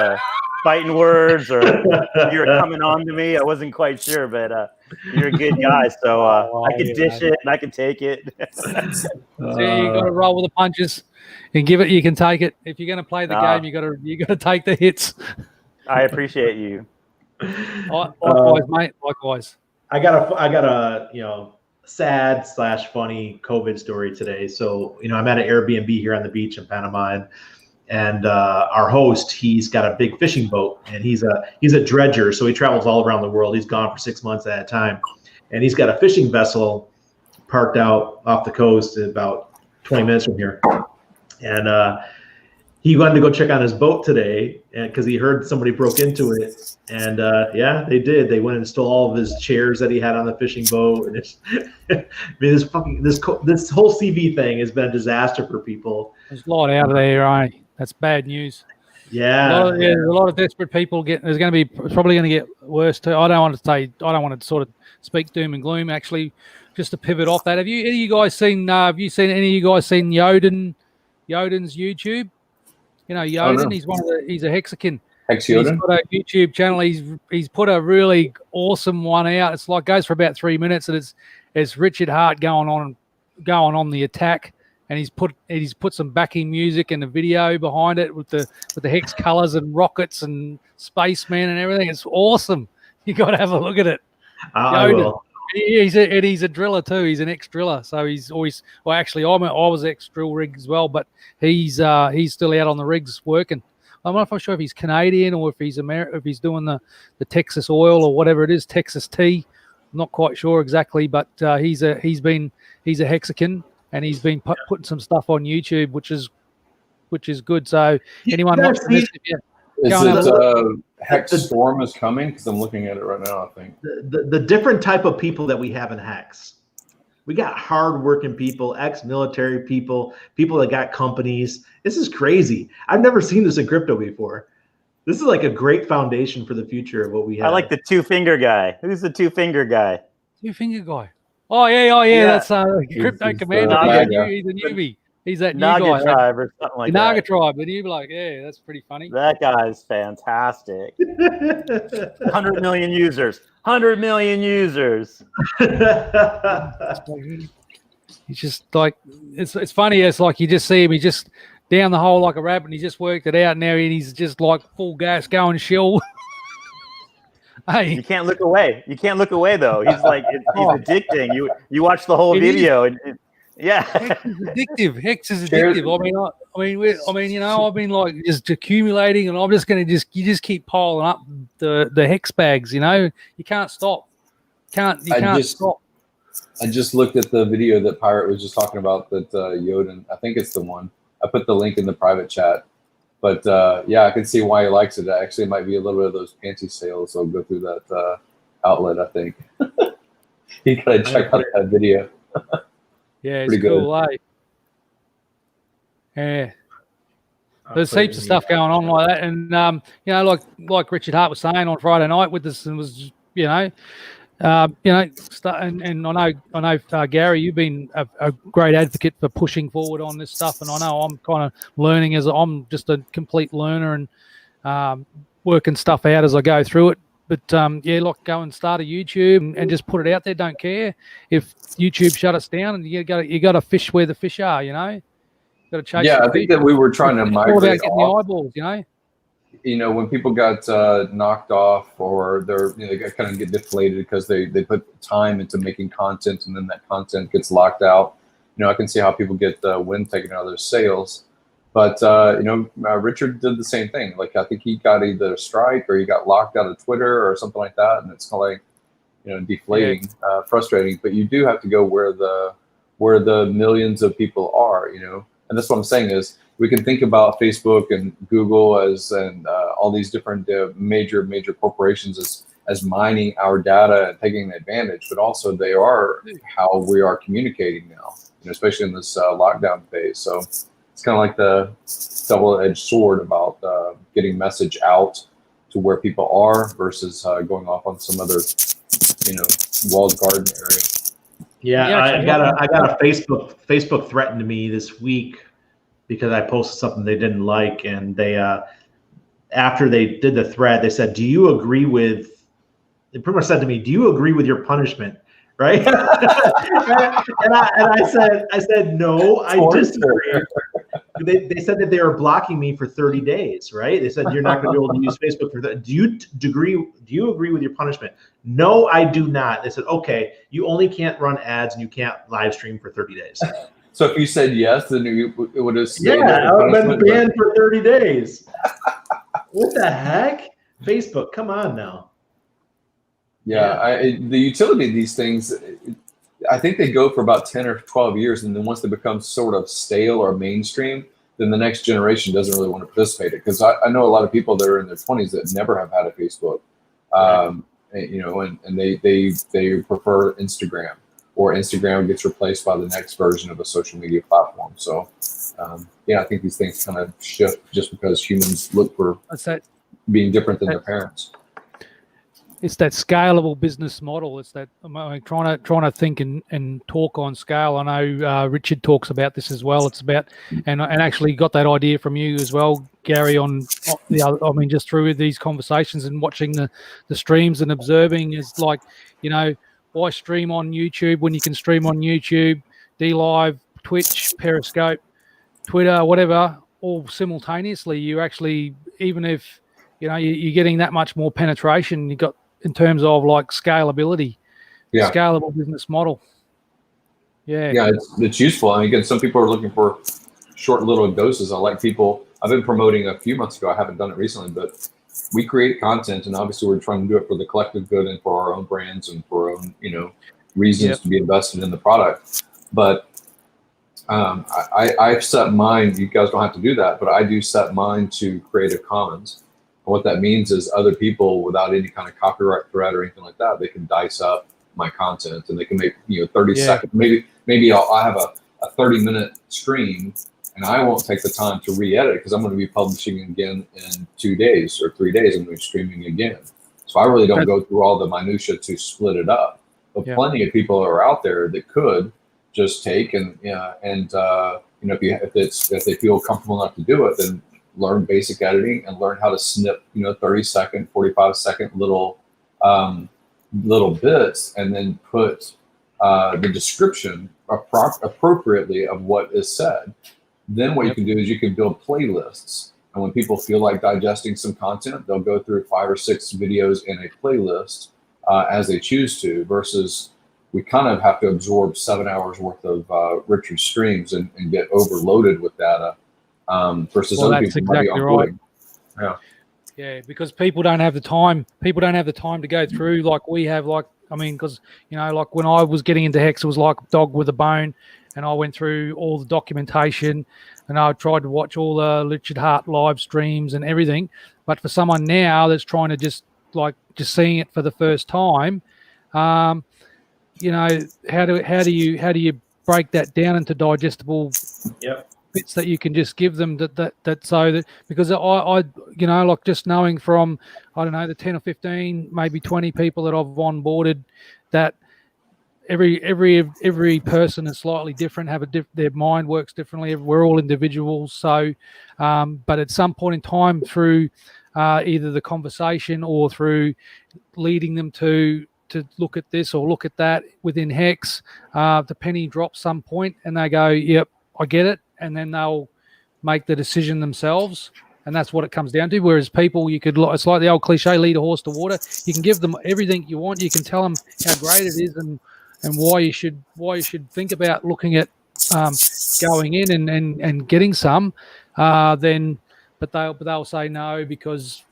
fighting words or you were coming on to me, I wasn't quite sure. But you're a good guy, so I could dish it and I can take it. So you got to roll with the punches and give it. You can take it. If you're going to play the game, you got to take the hits. I appreciate you. Likewise, mate. Likewise. I got a sad/funny COVID story today. So, I'm at an Airbnb here on the beach in Panama, and our host, he's got a big fishing boat, and he's a dredger. So he travels all around the world. He's gone for 6 months at a time, and he's got a fishing vessel parked out off the coast about 20 minutes from here. And he wanted to go check on his boat today, and because he heard somebody broke into it, and they did. They went and stole all of his chairs that he had on the fishing boat. And it's, I mean, this whole CV thing has been a disaster for people. There's a lot out of there, right? That's bad news. Yeah, there's a lot of desperate people. There's probably going to get worse too. I don't want to sort of speak doom and gloom. Actually, just to pivot off that, have any of you guys seen Yoden's YouTube? Yoden, no. He's a Hexican. Hex He's Yoden? got a YouTube channel. He's put a really awesome one out. It's goes for about 3 minutes, and it's Richard Hart going on the attack, and he's put some backing music and a video behind it with the hex colors and rockets and spacemen and everything. It's awesome. You got to have a look at it. I will. He's a driller too. He's an ex-driller, so he's always. Well, actually, I was ex-drill rig as well, but he's still out on the rigs working. I'm not sure if he's Canadian or if he's if he's doing the Texas oil or whatever it is, Texas tea. I'm not quite sure exactly, but he's a Hexican, and he's been putting some stuff on YouTube, which is which is good. So anyone guys watching this, if you Is go and have a look. it Hex Storm is coming? Because I'm looking at it right now, I think. The different type of people that we have in Hex. We got hardworking people, ex-military people, people that got companies. This is crazy. I've never seen this in crypto before. This is like a great foundation for the future of what we have. I like the 2-finger guy. Who's the 2-finger guy? 2-finger guy. Oh yeah, Yeah. that's Crypto He's Commander. the He's a newbie. He's that new Naga guy. tribe or something like The Naga that. tribe, and you'd be like, yeah, that's pretty funny. That guy's fantastic. 100 million users. 100 million users. He's just like it's funny. It's like you just see him. He just down the hole like a rabbit, and he just worked it out. Now he's just like full gas going shell. Hey, You can't look away. You can't look away though. He's like he's addicting. You watch the whole It is. video and yeah. Hex is addictive. Hex is addictive. I mean, you know, I've been like just accumulating, and I'm just gonna you just keep piling up the hex bags. You know, you can't stop. You can't stop. I just looked at the video that Pirate was just talking about that Yoden. I think it's the one. I put the link in the private chat. But yeah, I can see why he likes it. Actually, it might be a little bit of those fancy sales. So go through that outlet, I think. You gotta check out that video. Yeah, it's Pretty cool, eh? Yeah. There's heaps of stuff going on like that, and you know, like Richard Hart was saying on Friday night with us, and was and I know Gary, you've been a great advocate for pushing forward on this stuff, and I know I'm kind of learning as I'm just a complete learner and working stuff out as I go through it. But yeah, like go and start a YouTube and just put it out there. Don't care if YouTube shut us down, and you got to fish where the fish are. You know, got to chase. Yeah, the I think fish. that we were trying to It's all about migrate getting the off. eyeballs. You know. You know, when people got knocked off, or they kind of get deflated because they put time into making content, and then that content gets locked out. You know, I can see how people get the wind taken out of their sails. But Richard did the same thing. Like, I think he got either a strike or he got locked out of Twitter or something like that, and it's kind of like, deflating, frustrating. But you do have to go where the millions of people are. And that's what I'm saying is, we can think about Facebook and Google and all these different major corporations as mining our data and taking advantage, but also they are how we are communicating now, especially in this lockdown phase. So it's kind of like the double-edged sword about getting message out to where people are versus going off on some other, walled garden area. Yeah, I got a Facebook threatened me this week because I posted something they didn't like, and they after they did the thread, they said, "Do you agree with?" They pretty much said to me, "Do you agree with your punishment?" Right? and I said, "No, I disagree." They said that they were blocking me for 30 days. Right? They said you're not going to be able to use Facebook for that. Do you agree with your punishment? No, I do not. They said, okay, you only can't run ads and you can't live stream for 30 days. So if you said yes, then it would have stayed. Yeah, I would have been banned for 30 days. What the heck? Facebook, come on now. Yeah, the utility of these things, I think they go for about 10 or 12 years, and then once they become sort of stale or mainstream, then the next generation doesn't really want to participate in it. Because I know a lot of people that are in their 20s that never have had a Facebook, and they prefer Instagram, or Instagram gets replaced by the next version of a social media platform. So, I think these things kind of shift just because humans look for being different than their parents. It's that scalable business model. It's that trying to think and talk on scale. I know Richard talks about this as well. It's about and actually got that idea from you as well, Gary. Just through these conversations and watching the streams and observing is like, why stream on YouTube when you can stream on YouTube, Dlive, Twitch, Periscope, Twitter, whatever, all simultaneously. You actually, even if you're getting that much more penetration, you got in terms of like scalability, scalable business model. Yeah, it's useful. I mean, again, some people are looking for short little doses. I've been promoting a few months ago. I haven't done it recently, but we create content, and obviously we're trying to do it for the collective good and for our own brands and for our own, reasons to be invested in the product. But I've set mine. You guys don't have to do that, but I do set mine to Creative Commons. And what that means is other people, without any kind of copyright threat or anything like that, they can dice up my content and they can make 30 seconds. Maybe I have a 30-minute stream, and I won't take the time to re-edit because I'm going to be publishing again in 2 days or 3 days. I'm going to be streaming again. So I really don't go through all the minutia to split it up. But plenty of people are out there that could just take and if they feel comfortable enough to do it, then learn basic editing and learn how to snip 30-second, 45-second little bits, and then put the description appropriately of what is said. Then what you can do is you can build playlists, and when people feel like digesting some content, they'll go through 5 or 6 videos in a playlist as they choose to, versus we kind of have to absorb 7 hours worth of Richard's streams and get overloaded with data versus other people might be onboarding. Yeah. Yeah, because people don't have the time. People don't have the time to go through like we have. Because like when I was getting into Hex, it was like a dog with a bone, and I went through all the documentation, and I tried to watch all the Richard Hart live streams and everything. But for someone now that's trying to just seeing it for the first time, how do you break that down into digestible bits that you can just give them because I just knowing from the 10 or 15 maybe 20 people that I've onboarded, that every person is slightly different, their mind works differently. We're all individuals, so but at some point in time through either the conversation or through leading them to look at this or look at that within Hex, the penny drops some point and they go, yep, I get it. And then they'll make the decision themselves. And that's what it comes down to. Whereas people, it's like the old cliche, lead a horse to water. You can give them everything you want. You can tell them how great it is and why you should think about looking at going in and getting some. But they'll say no because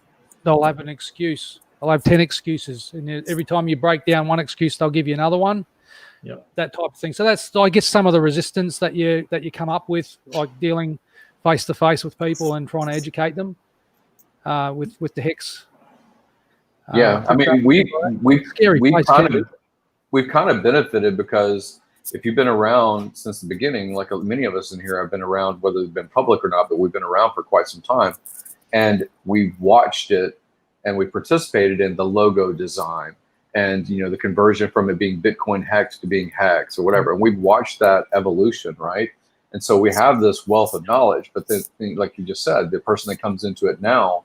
they'll have an excuse. They'll have 10 excuses. And every time you break down one excuse, they'll give you another one. Yep. That type of thing. So that's, I guess, some of the resistance that you come up with, like dealing face to face with people and trying to educate them with the Hex. I mean, we've kind of benefited because if you've been around since the beginning, like many of us in here have been around, whether they've been public or not, but we've been around for quite some time, and we've watched it and we participated in the logo design. And the conversion from it being Bitcoin Hex to being Hex or whatever, and we've watched that evolution, right? And so we have this wealth of knowledge. But then, like you just said, the person that comes into it now,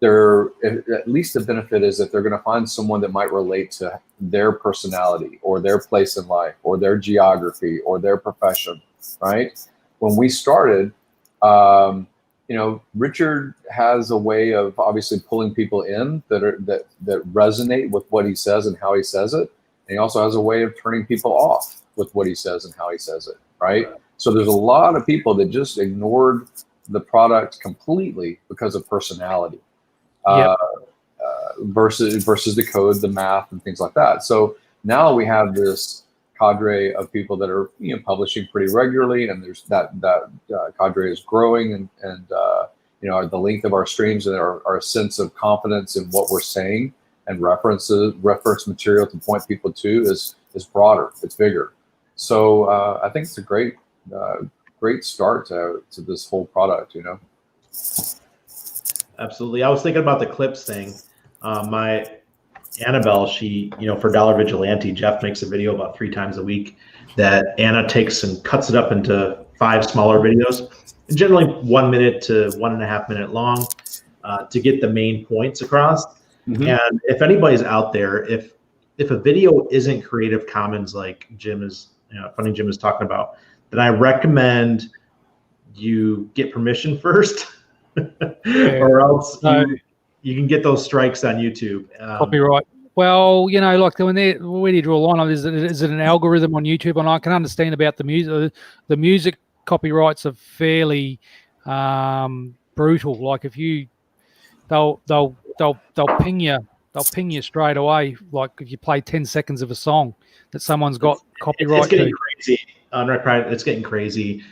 at least the benefit is that they're going to find someone that might relate to their personality or their place in life or their geography or their profession, right? When we started, Richard has a way of obviously pulling people in that resonate with what he says and how he says it. And he also has a way of turning people off with what he says and how he says it, right? So there's a lot of people that just ignored the product completely because of personality, versus the code, the math, and things like that. So now we have this cadre of people that are publishing pretty regularly, and there's that cadre is growing, and the length of our streams and our sense of confidence in what we're saying and reference material to point people to is broader, it's bigger. So I think it's a great start to this whole product. Absolutely. I was thinking about the clips thing. My Annabelle, she, for Dollar Vigilante, Jeff makes a video about 3 times a week that Anna takes and cuts it up into 5 smaller videos, generally 1 minute to 1.5 minute long, to get the main points across. Mm-hmm. And if anybody's out there, if a video isn't Creative Commons like Jim is, Funny Jim is talking about, then I recommend you get permission first, or else you can get those strikes on YouTube. Copyright. Well, like where do you draw a line on? Is it an algorithm on YouTube? And I can understand about the music. The music copyrights are fairly brutal. Like if they'll ping you straight away. Like if you play 10 seconds of a song that someone's got copyright it's getting to. crazy. Unwrecked Pride, it's getting crazy.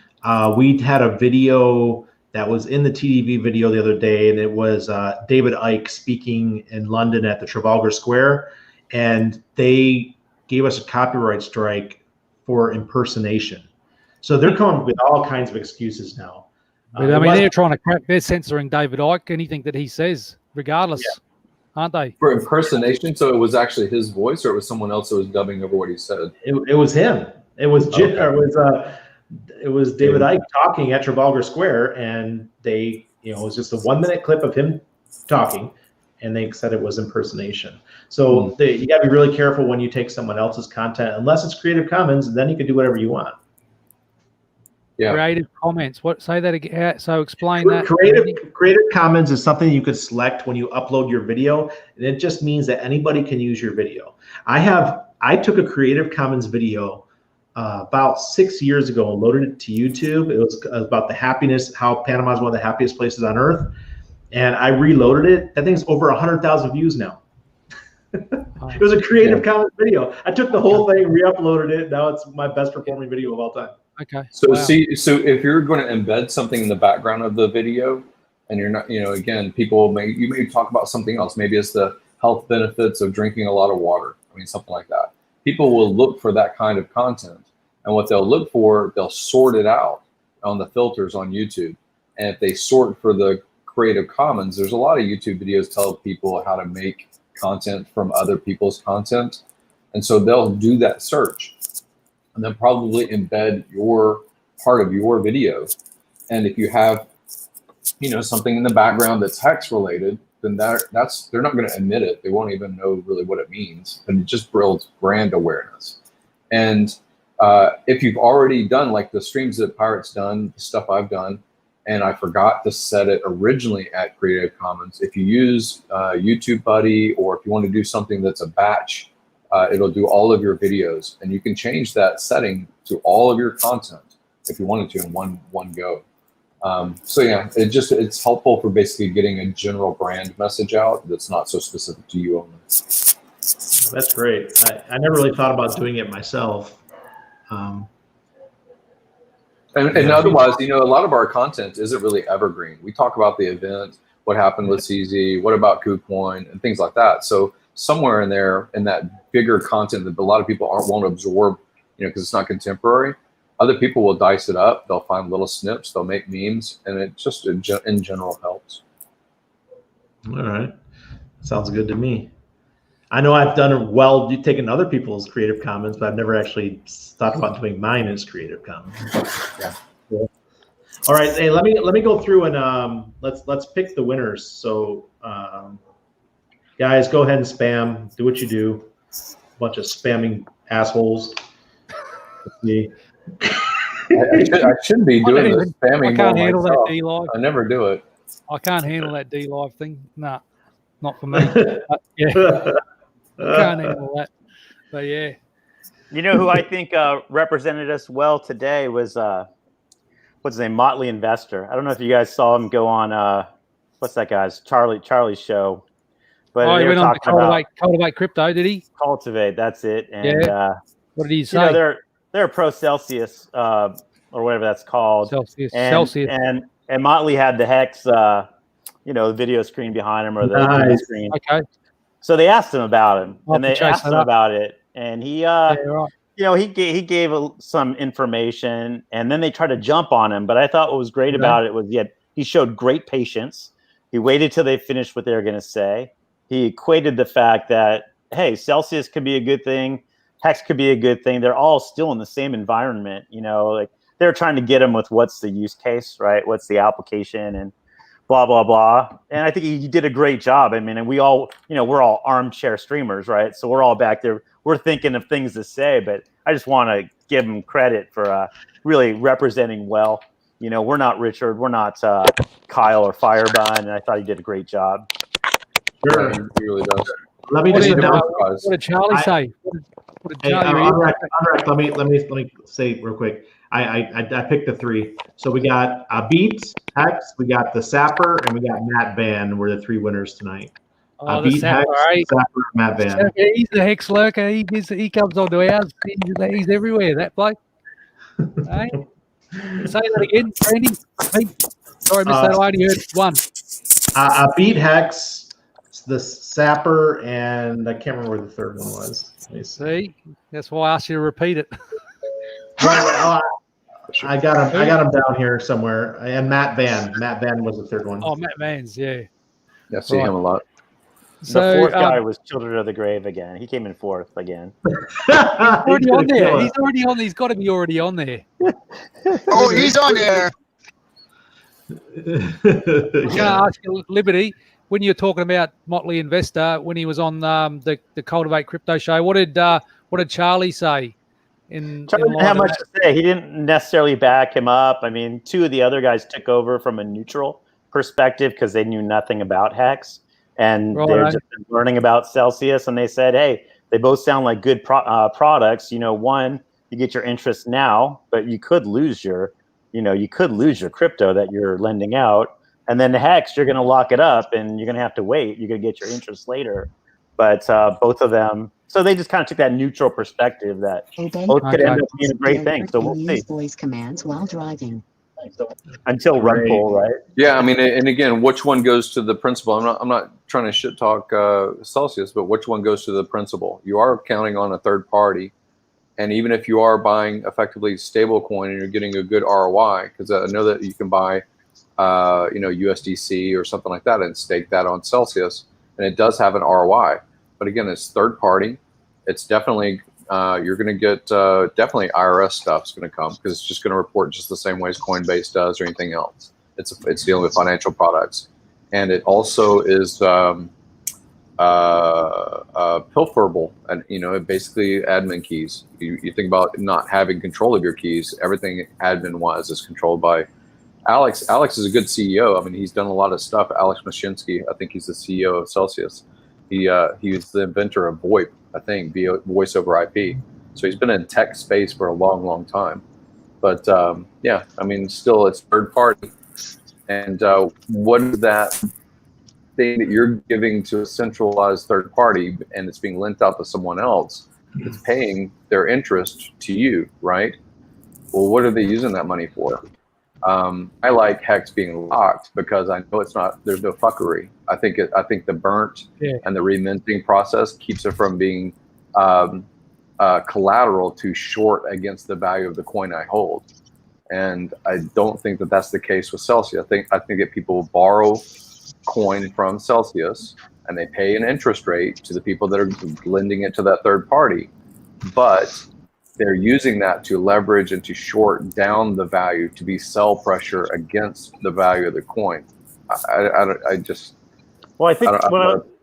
We had a video that was in the TDV video the other day, and it was David Icke speaking in London at the Trafalgar Square, and they gave us a copyright strike for impersonation. So they're coming up with all kinds of excuses now. But, I mean, they're trying to crack. They're censoring David Icke, anything that he says, regardless, aren't they? For impersonation, so it was actually his voice, or it was someone else that was dubbing over what he said? It was him. It was Jim, it was David Icke talking at Trafalgar Square, and they, it was just a 1 minute clip of him talking, and they said it was impersonation. So you got to be really careful when you take someone else's content, unless it's Creative Commons, and then you can do whatever you want. Yeah. Creative Comments. What? Say that again. So explain that. Creative Commons is something you could select when you upload your video, and it just means that anybody can use your video. I took a Creative Commons video about 6 years ago and loaded it to YouTube. It was about how Panama is one of the happiest places on earth, and I reloaded it. That thing's over 100,000 views now. It was a Creative Commons video. I took the whole thing, re-uploaded it. Now it's my best performing video of all time. Okay. So so if you're going to embed something in the background of the video, and you're not, again, you may talk about something else. Maybe it's the health benefits of drinking a lot of water. I mean, something like that. People will look for that kind of content, and what they'll look for, they'll sort it out on the filters on YouTube. And if they sort for the Creative Commons, there's a lot of YouTube videos tell people how to make content from other people's content, and so they'll do that search, and then probably embed your part of your video. And if you have, something in the background that's hex related, then they're not going to admit it. They won't even know really what it means, and it just builds brand awareness. And if you've already done like the streams that Pirate's done, the stuff I've done, and I forgot to set it originally at Creative Commons, if you use YouTube Buddy, or if you want to do something that's a batch, it'll do all of your videos, and you can change that setting to all of your content if you wanted to in one go. So yeah, it's helpful for basically getting a general brand message out that's not so specific to you only. That's great. I never really thought about doing it myself. And otherwise, a lot of our content isn't really evergreen. We talk about the event, what happened with CZ, what about KuCoin, and things like that. So somewhere in there, in that bigger content that a lot of people won't absorb, because it's not contemporary, other people will dice it up. They'll find little snips. They'll make memes, and it just in general helps. All right, sounds good to me. I know I've done well taking other people's Creative Commons, but I've never actually thought about doing mine as Creative Commons. Yeah. Cool. All right, hey, let me go through and let's pick the winners. So, guys, go ahead and spam. Do what you do. Bunch of spamming assholes. Let's see. I should be doing the spamming. I can't handle that Dlive. I never do it. I can't handle that Dlive thing. Nah, not for me. Yeah. I can't handle that. But yeah. You know who I think represented us well today was what's his name, Motley Investor. I don't know if you guys saw him go on what's that guy's Charlie's show. But he went on to Cultivate Crypto, did he? Cultivate, that's it. And what did he say? They're pro Celsius or whatever that's called. Celsius. And Motley had the Hex the video screen behind him, or the TV screen. Okay. So they asked him about him, and they asked him about it, and he he gave some information, and then they tried to jump on him. But I thought what was great about it was he showed great patience. He waited till they finished what they were going to say. He equated the fact that, hey, Celsius could be a good thing, Hex could be a good thing. They're all still in the same environment, like they're trying to get him with what's the use case, right? What's the application, and blah, blah, blah. And I think he did a great job. I mean, and we all, we're all armchair streamers, right? So we're all back there. We're thinking of things to say, but I just want to give him credit for really representing well. We're not Richard. We're not Kyle or Firebun. And I thought he did a great job. Sure. He really does. Let me What just did Charlie say? Let me say real quick. I picked the three. So we got Beats, Hex, we got the Sapper, and we got Matt Van were the three winners tonight. The Sapper, right? Sapper, Matt Van. He's the Hex lurker. He comes on to ours. He's everywhere. That bloke. Hey? Say that again, Randy. Hey, sorry, I missed that. I only heard one. I beat Hex, the Sapper, and I can't remember what the third one was. Let me see. See, that's why I asked you to repeat it. I got him down here somewhere. And Matt Van was the third one. Oh, Matt Vans, yeah. Yeah, I see him a lot. So, the fourth guy was Children of the Grave again. He came in fourth again. already on there. He's already on. He's got to be already on there. Oh, he's on there. I was going to ask you, Liberty, when you were talking about Motley Investor, when he was on the Cultivate Crypto show, what did Charlie say? Charlie didn't have much to say. He didn't necessarily back him up. I mean, two of the other guys took over from a neutral perspective because they knew nothing about Hex, and they're just learning about Celsius. And they said, hey, they both sound like good products. You know, one, you get your interest now, but you could lose your crypto that you're lending out. And then the Hex, you're going to lock it up and you're going to have to wait. You're going to get your interest later. But both of them, so they just kind of took that neutral perspective that both could end up being a great thing. So we'll see. Voice commands while driving. Until run pull, right? Yeah, I mean, and again, which one goes to the principal? I'm not trying to shit talk Celsius, but which one goes to the principal? You are counting on a third party, and even if you are buying effectively stable coin and you're getting a good ROI, because I know that you can buy, USDC or something like that and stake that on Celsius, and it does have an ROI. But again, it's third party. It's definitely you're going to get definitely IRS stuff's going to come because it's just going to report just the same way as Coinbase does or anything else. It's dealing with financial products, and it also is pilferable, and basically admin keys. You think about not having control of your keys. Everything admin wise is controlled by Alex. Alex is a good CEO. I mean, he's done a lot of stuff. Alex Mashinsky, I think he's the CEO of Celsius. He was the inventor of VoIP, I think, voice over IP. So he's been in tech space for a long, long time. But yeah, I mean, still, it's third party. And what is that thing that you're giving to a centralized third party and it's being lent out to someone else? It's paying their interest to you, right? Well, what are they using that money for? I like Hex being locked because I know there's no fuckery. I think the burnt and the reminting process keeps it from being collateral to short against the value of the coin I hold. And I don't think that that's the case with Celsius. I think that people borrow coin from Celsius and they pay an interest rate to the people that are lending it to that third party, but they're using that to leverage and to short down the value to be sell pressure against the value of the coin. I just. Well, I think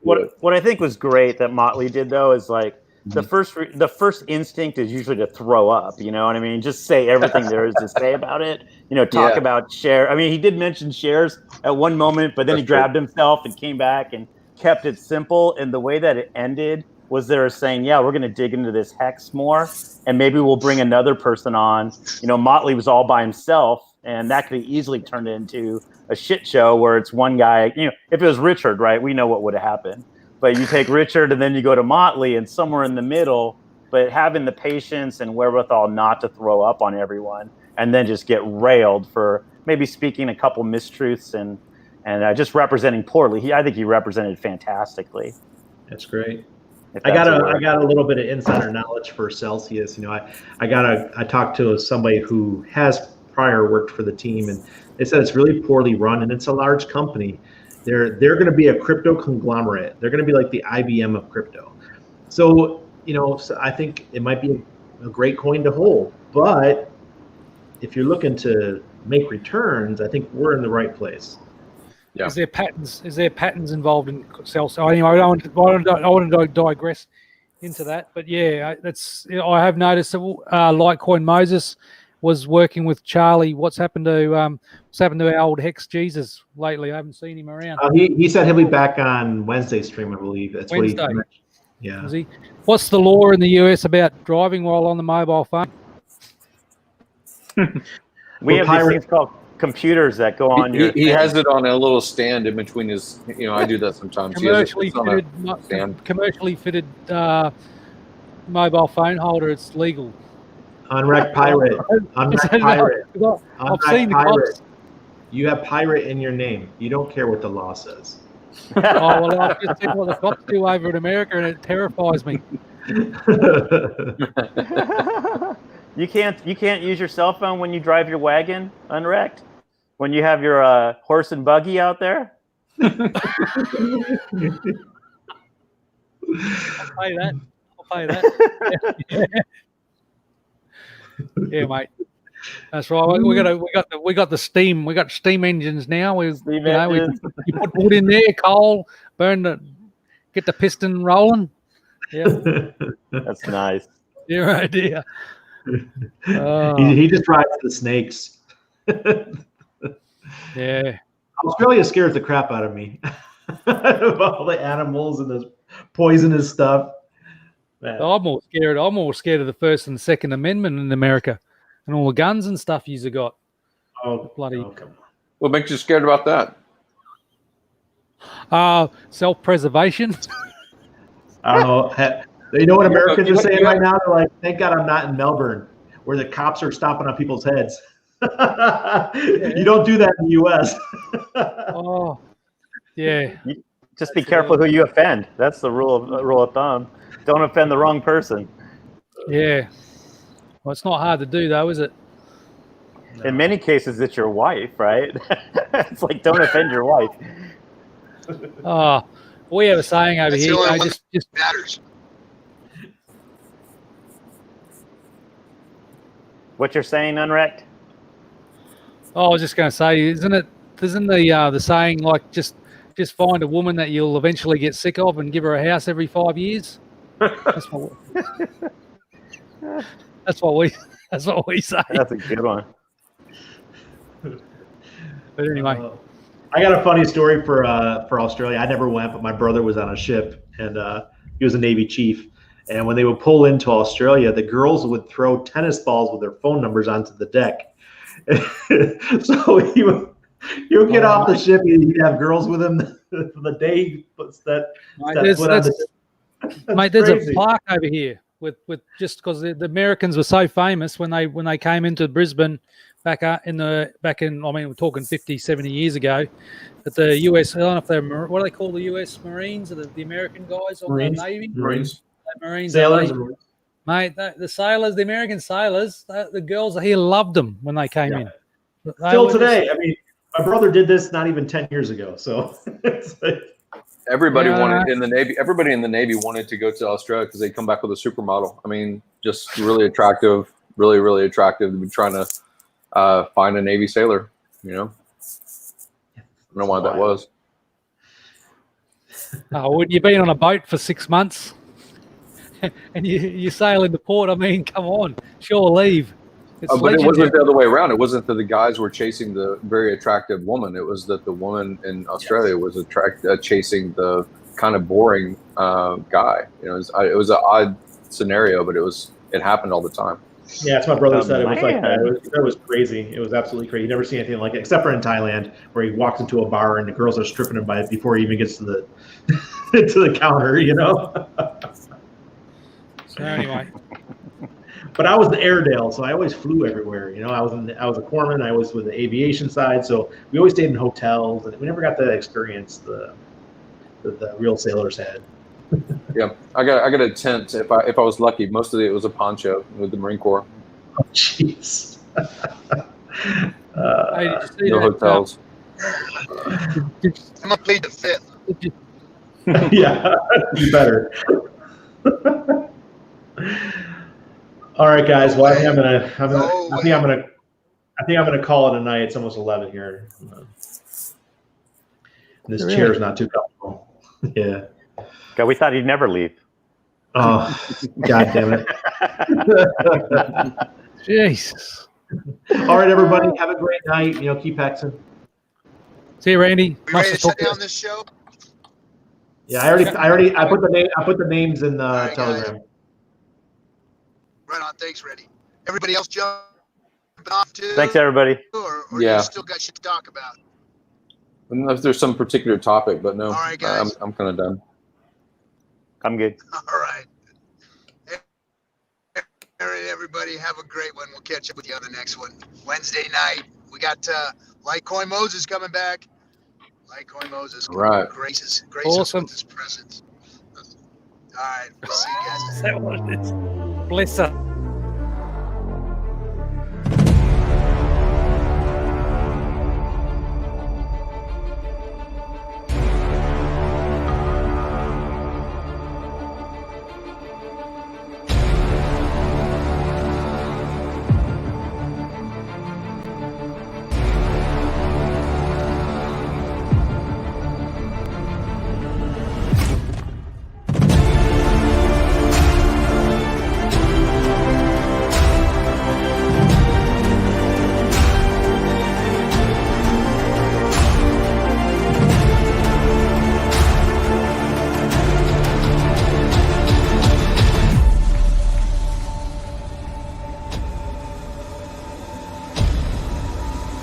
what I think was great that Motley did though is like the first instinct is usually to throw up. You know what I mean? Just say everything there is to say about it. Talk about share. I mean, he did mention shares at one moment, but then he grabbed himself and came back and kept it simple. And the way that it ended was they were saying, yeah, we're going to dig into this Hex more, and maybe we'll bring another person on. Motley was all by himself, and that could have easily turned into a shit show where it's one guy. If it was Richard, right, we know what would have happened. But you take Richard and then you go to Motley and somewhere in the middle, but having the patience and wherewithal not to throw up on everyone and then just get railed for maybe speaking a couple mistruths and just representing poorly. I think he represented fantastically. That's great. I got a little bit of insider knowledge for Celsius. I talked to somebody who has prior worked for the team, and they said it's really poorly run, and it's a large company. They're going to be a crypto conglomerate. They're going to be like the IBM of crypto. So so I think it might be a great coin to hold. But if you're looking to make returns, I think we're in the right place. Yeah. Is there patterns involved in Celsius? Anyway, I want to digress into that, but yeah, I have noticed that Litecoin Moses was working with Charlie. What's happened to our old Hex Jesus lately? I haven't seen him around. He said he'll be back on Wednesday stream, I believe. That's Wednesday. What he. Yeah. Is he? What's the law in the US about driving while on the mobile phone? We have these things called computers that go on. He has it on a little stand in between his. I do that sometimes. Commercially fitted mobile phone holder. It's legal. Unwrecked pirate. Unwrecked pirate. I've seen the pirate. cops. You have pirate in your name. You don't care what the law says. Oh, well, I've just seen what the cops do over in America, and it terrifies me. You can't use your cell phone when you drive your wagon unwrecked? When you have your horse and buggy out there? I'll pay that. Yeah, mate. That's right. We got the steam. We got steam engines now. We you put wood in there, coal, get the piston rolling. Yeah, That's nice. your idea. He just rides the snakes. Yeah. Australia scares the crap out of me. Of all the animals and the poisonous stuff. Man. I'm more scared of the First and Second Amendment in America, and all the guns and stuff you've got. Oh, bloody! Oh, come on. What makes you scared about that? Self-preservation. I don't know. You know what Americans are saying right now? They're like, "Thank God I'm not in Melbourne, where the cops are stomping on people's heads." You don't do that in the U.S. Oh, yeah. Just be careful who you offend. That's the rule of thumb. Don't offend the wrong person. Yeah. Well, it's not hard to do, though, is it? No. In many cases, it's your wife, right? It's like, don't offend your wife. Oh, we have a saying over here. Just matters. What you're saying, Unwrecked? Oh, I was just going to say, isn't the saying like just find a woman that you'll eventually get sick of and give her a house every 5 years? That's what we say. That's a good one. But anyway, I got a funny story for Australia. I never went, but my brother was on a ship, and he was a Navy chief. And when they would pull into Australia, the girls would throw tennis balls with their phone numbers onto the deck. So he would get off the ship, and he'd have girls with him for the day he puts that. Mate, there's a plaque over here with just because the Americans were so famous when they came into Brisbane back in we're talking 50, 70 years ago, that the US, I don't know if they're, what do they call the US Marines, or the American guys on the Navy? Marines. Sailors. Mate, the sailors, the American sailors, the girls here loved them when they came in. Still today. I mean, my brother did this not even 10 years ago. So it's like, everybody wanted in the Navy. Everybody in the Navy wanted to go to Australia because they come back with a supermodel. I mean, just really attractive, really, really attractive. We're trying to find a Navy sailor. You know, I don't know why that was. When you've been on a boat for 6 months and you sail into port, I mean, come on, sure leave. But it wasn't the other way around. It wasn't that the guys were chasing the very attractive woman. It was that the woman in Australia was chasing the kind of boring guy. You know, it was an odd scenario, but it happened all the time. Yeah, that's what my brother said. It was like that. It was crazy. It was absolutely crazy. You never see anything like it, except for in Thailand, where he walks into a bar and the girls are stripping him before he even gets to the to the counter. You know. So anyway. But I was the Airedale, so I always flew everywhere. You know, I was a corpsman. I was with the aviation side, so we always stayed in hotels, and we never got to experience the real sailors had. Yeah, I got a tent. If I was lucky, most of it was a poncho with the Marine Corps. Oh, jeez. No hotels. I'm gonna plead the fifth. Yeah, you better. All right, guys. Well, I think I'm gonna call it a night. It's almost 11 here. This chair's not too comfortable. Yeah. God, we thought he'd never leave. Oh, God damn it. Jesus. All right, everybody. Have a great night. You know, keep hexing. See you, Randy. You ready to shut down this show? Yeah, I put the names in the Telegram. Guys. Right on. Thanks, Randy. Everybody else jumping off too? Thanks, everybody. Or Yeah. you still got shit to talk about? Unless there's some particular topic, but no. All right, guys. I'm kind of done. I'm good. All right. Everybody. everybody. Have a great one. We'll catch up with you on the next one. Wednesday night, we got Litecoin Moses coming back. Litecoin Moses. Right. Grace Awesome. with his presence. All right. We'll see you guys. Is that what it is? Bless her.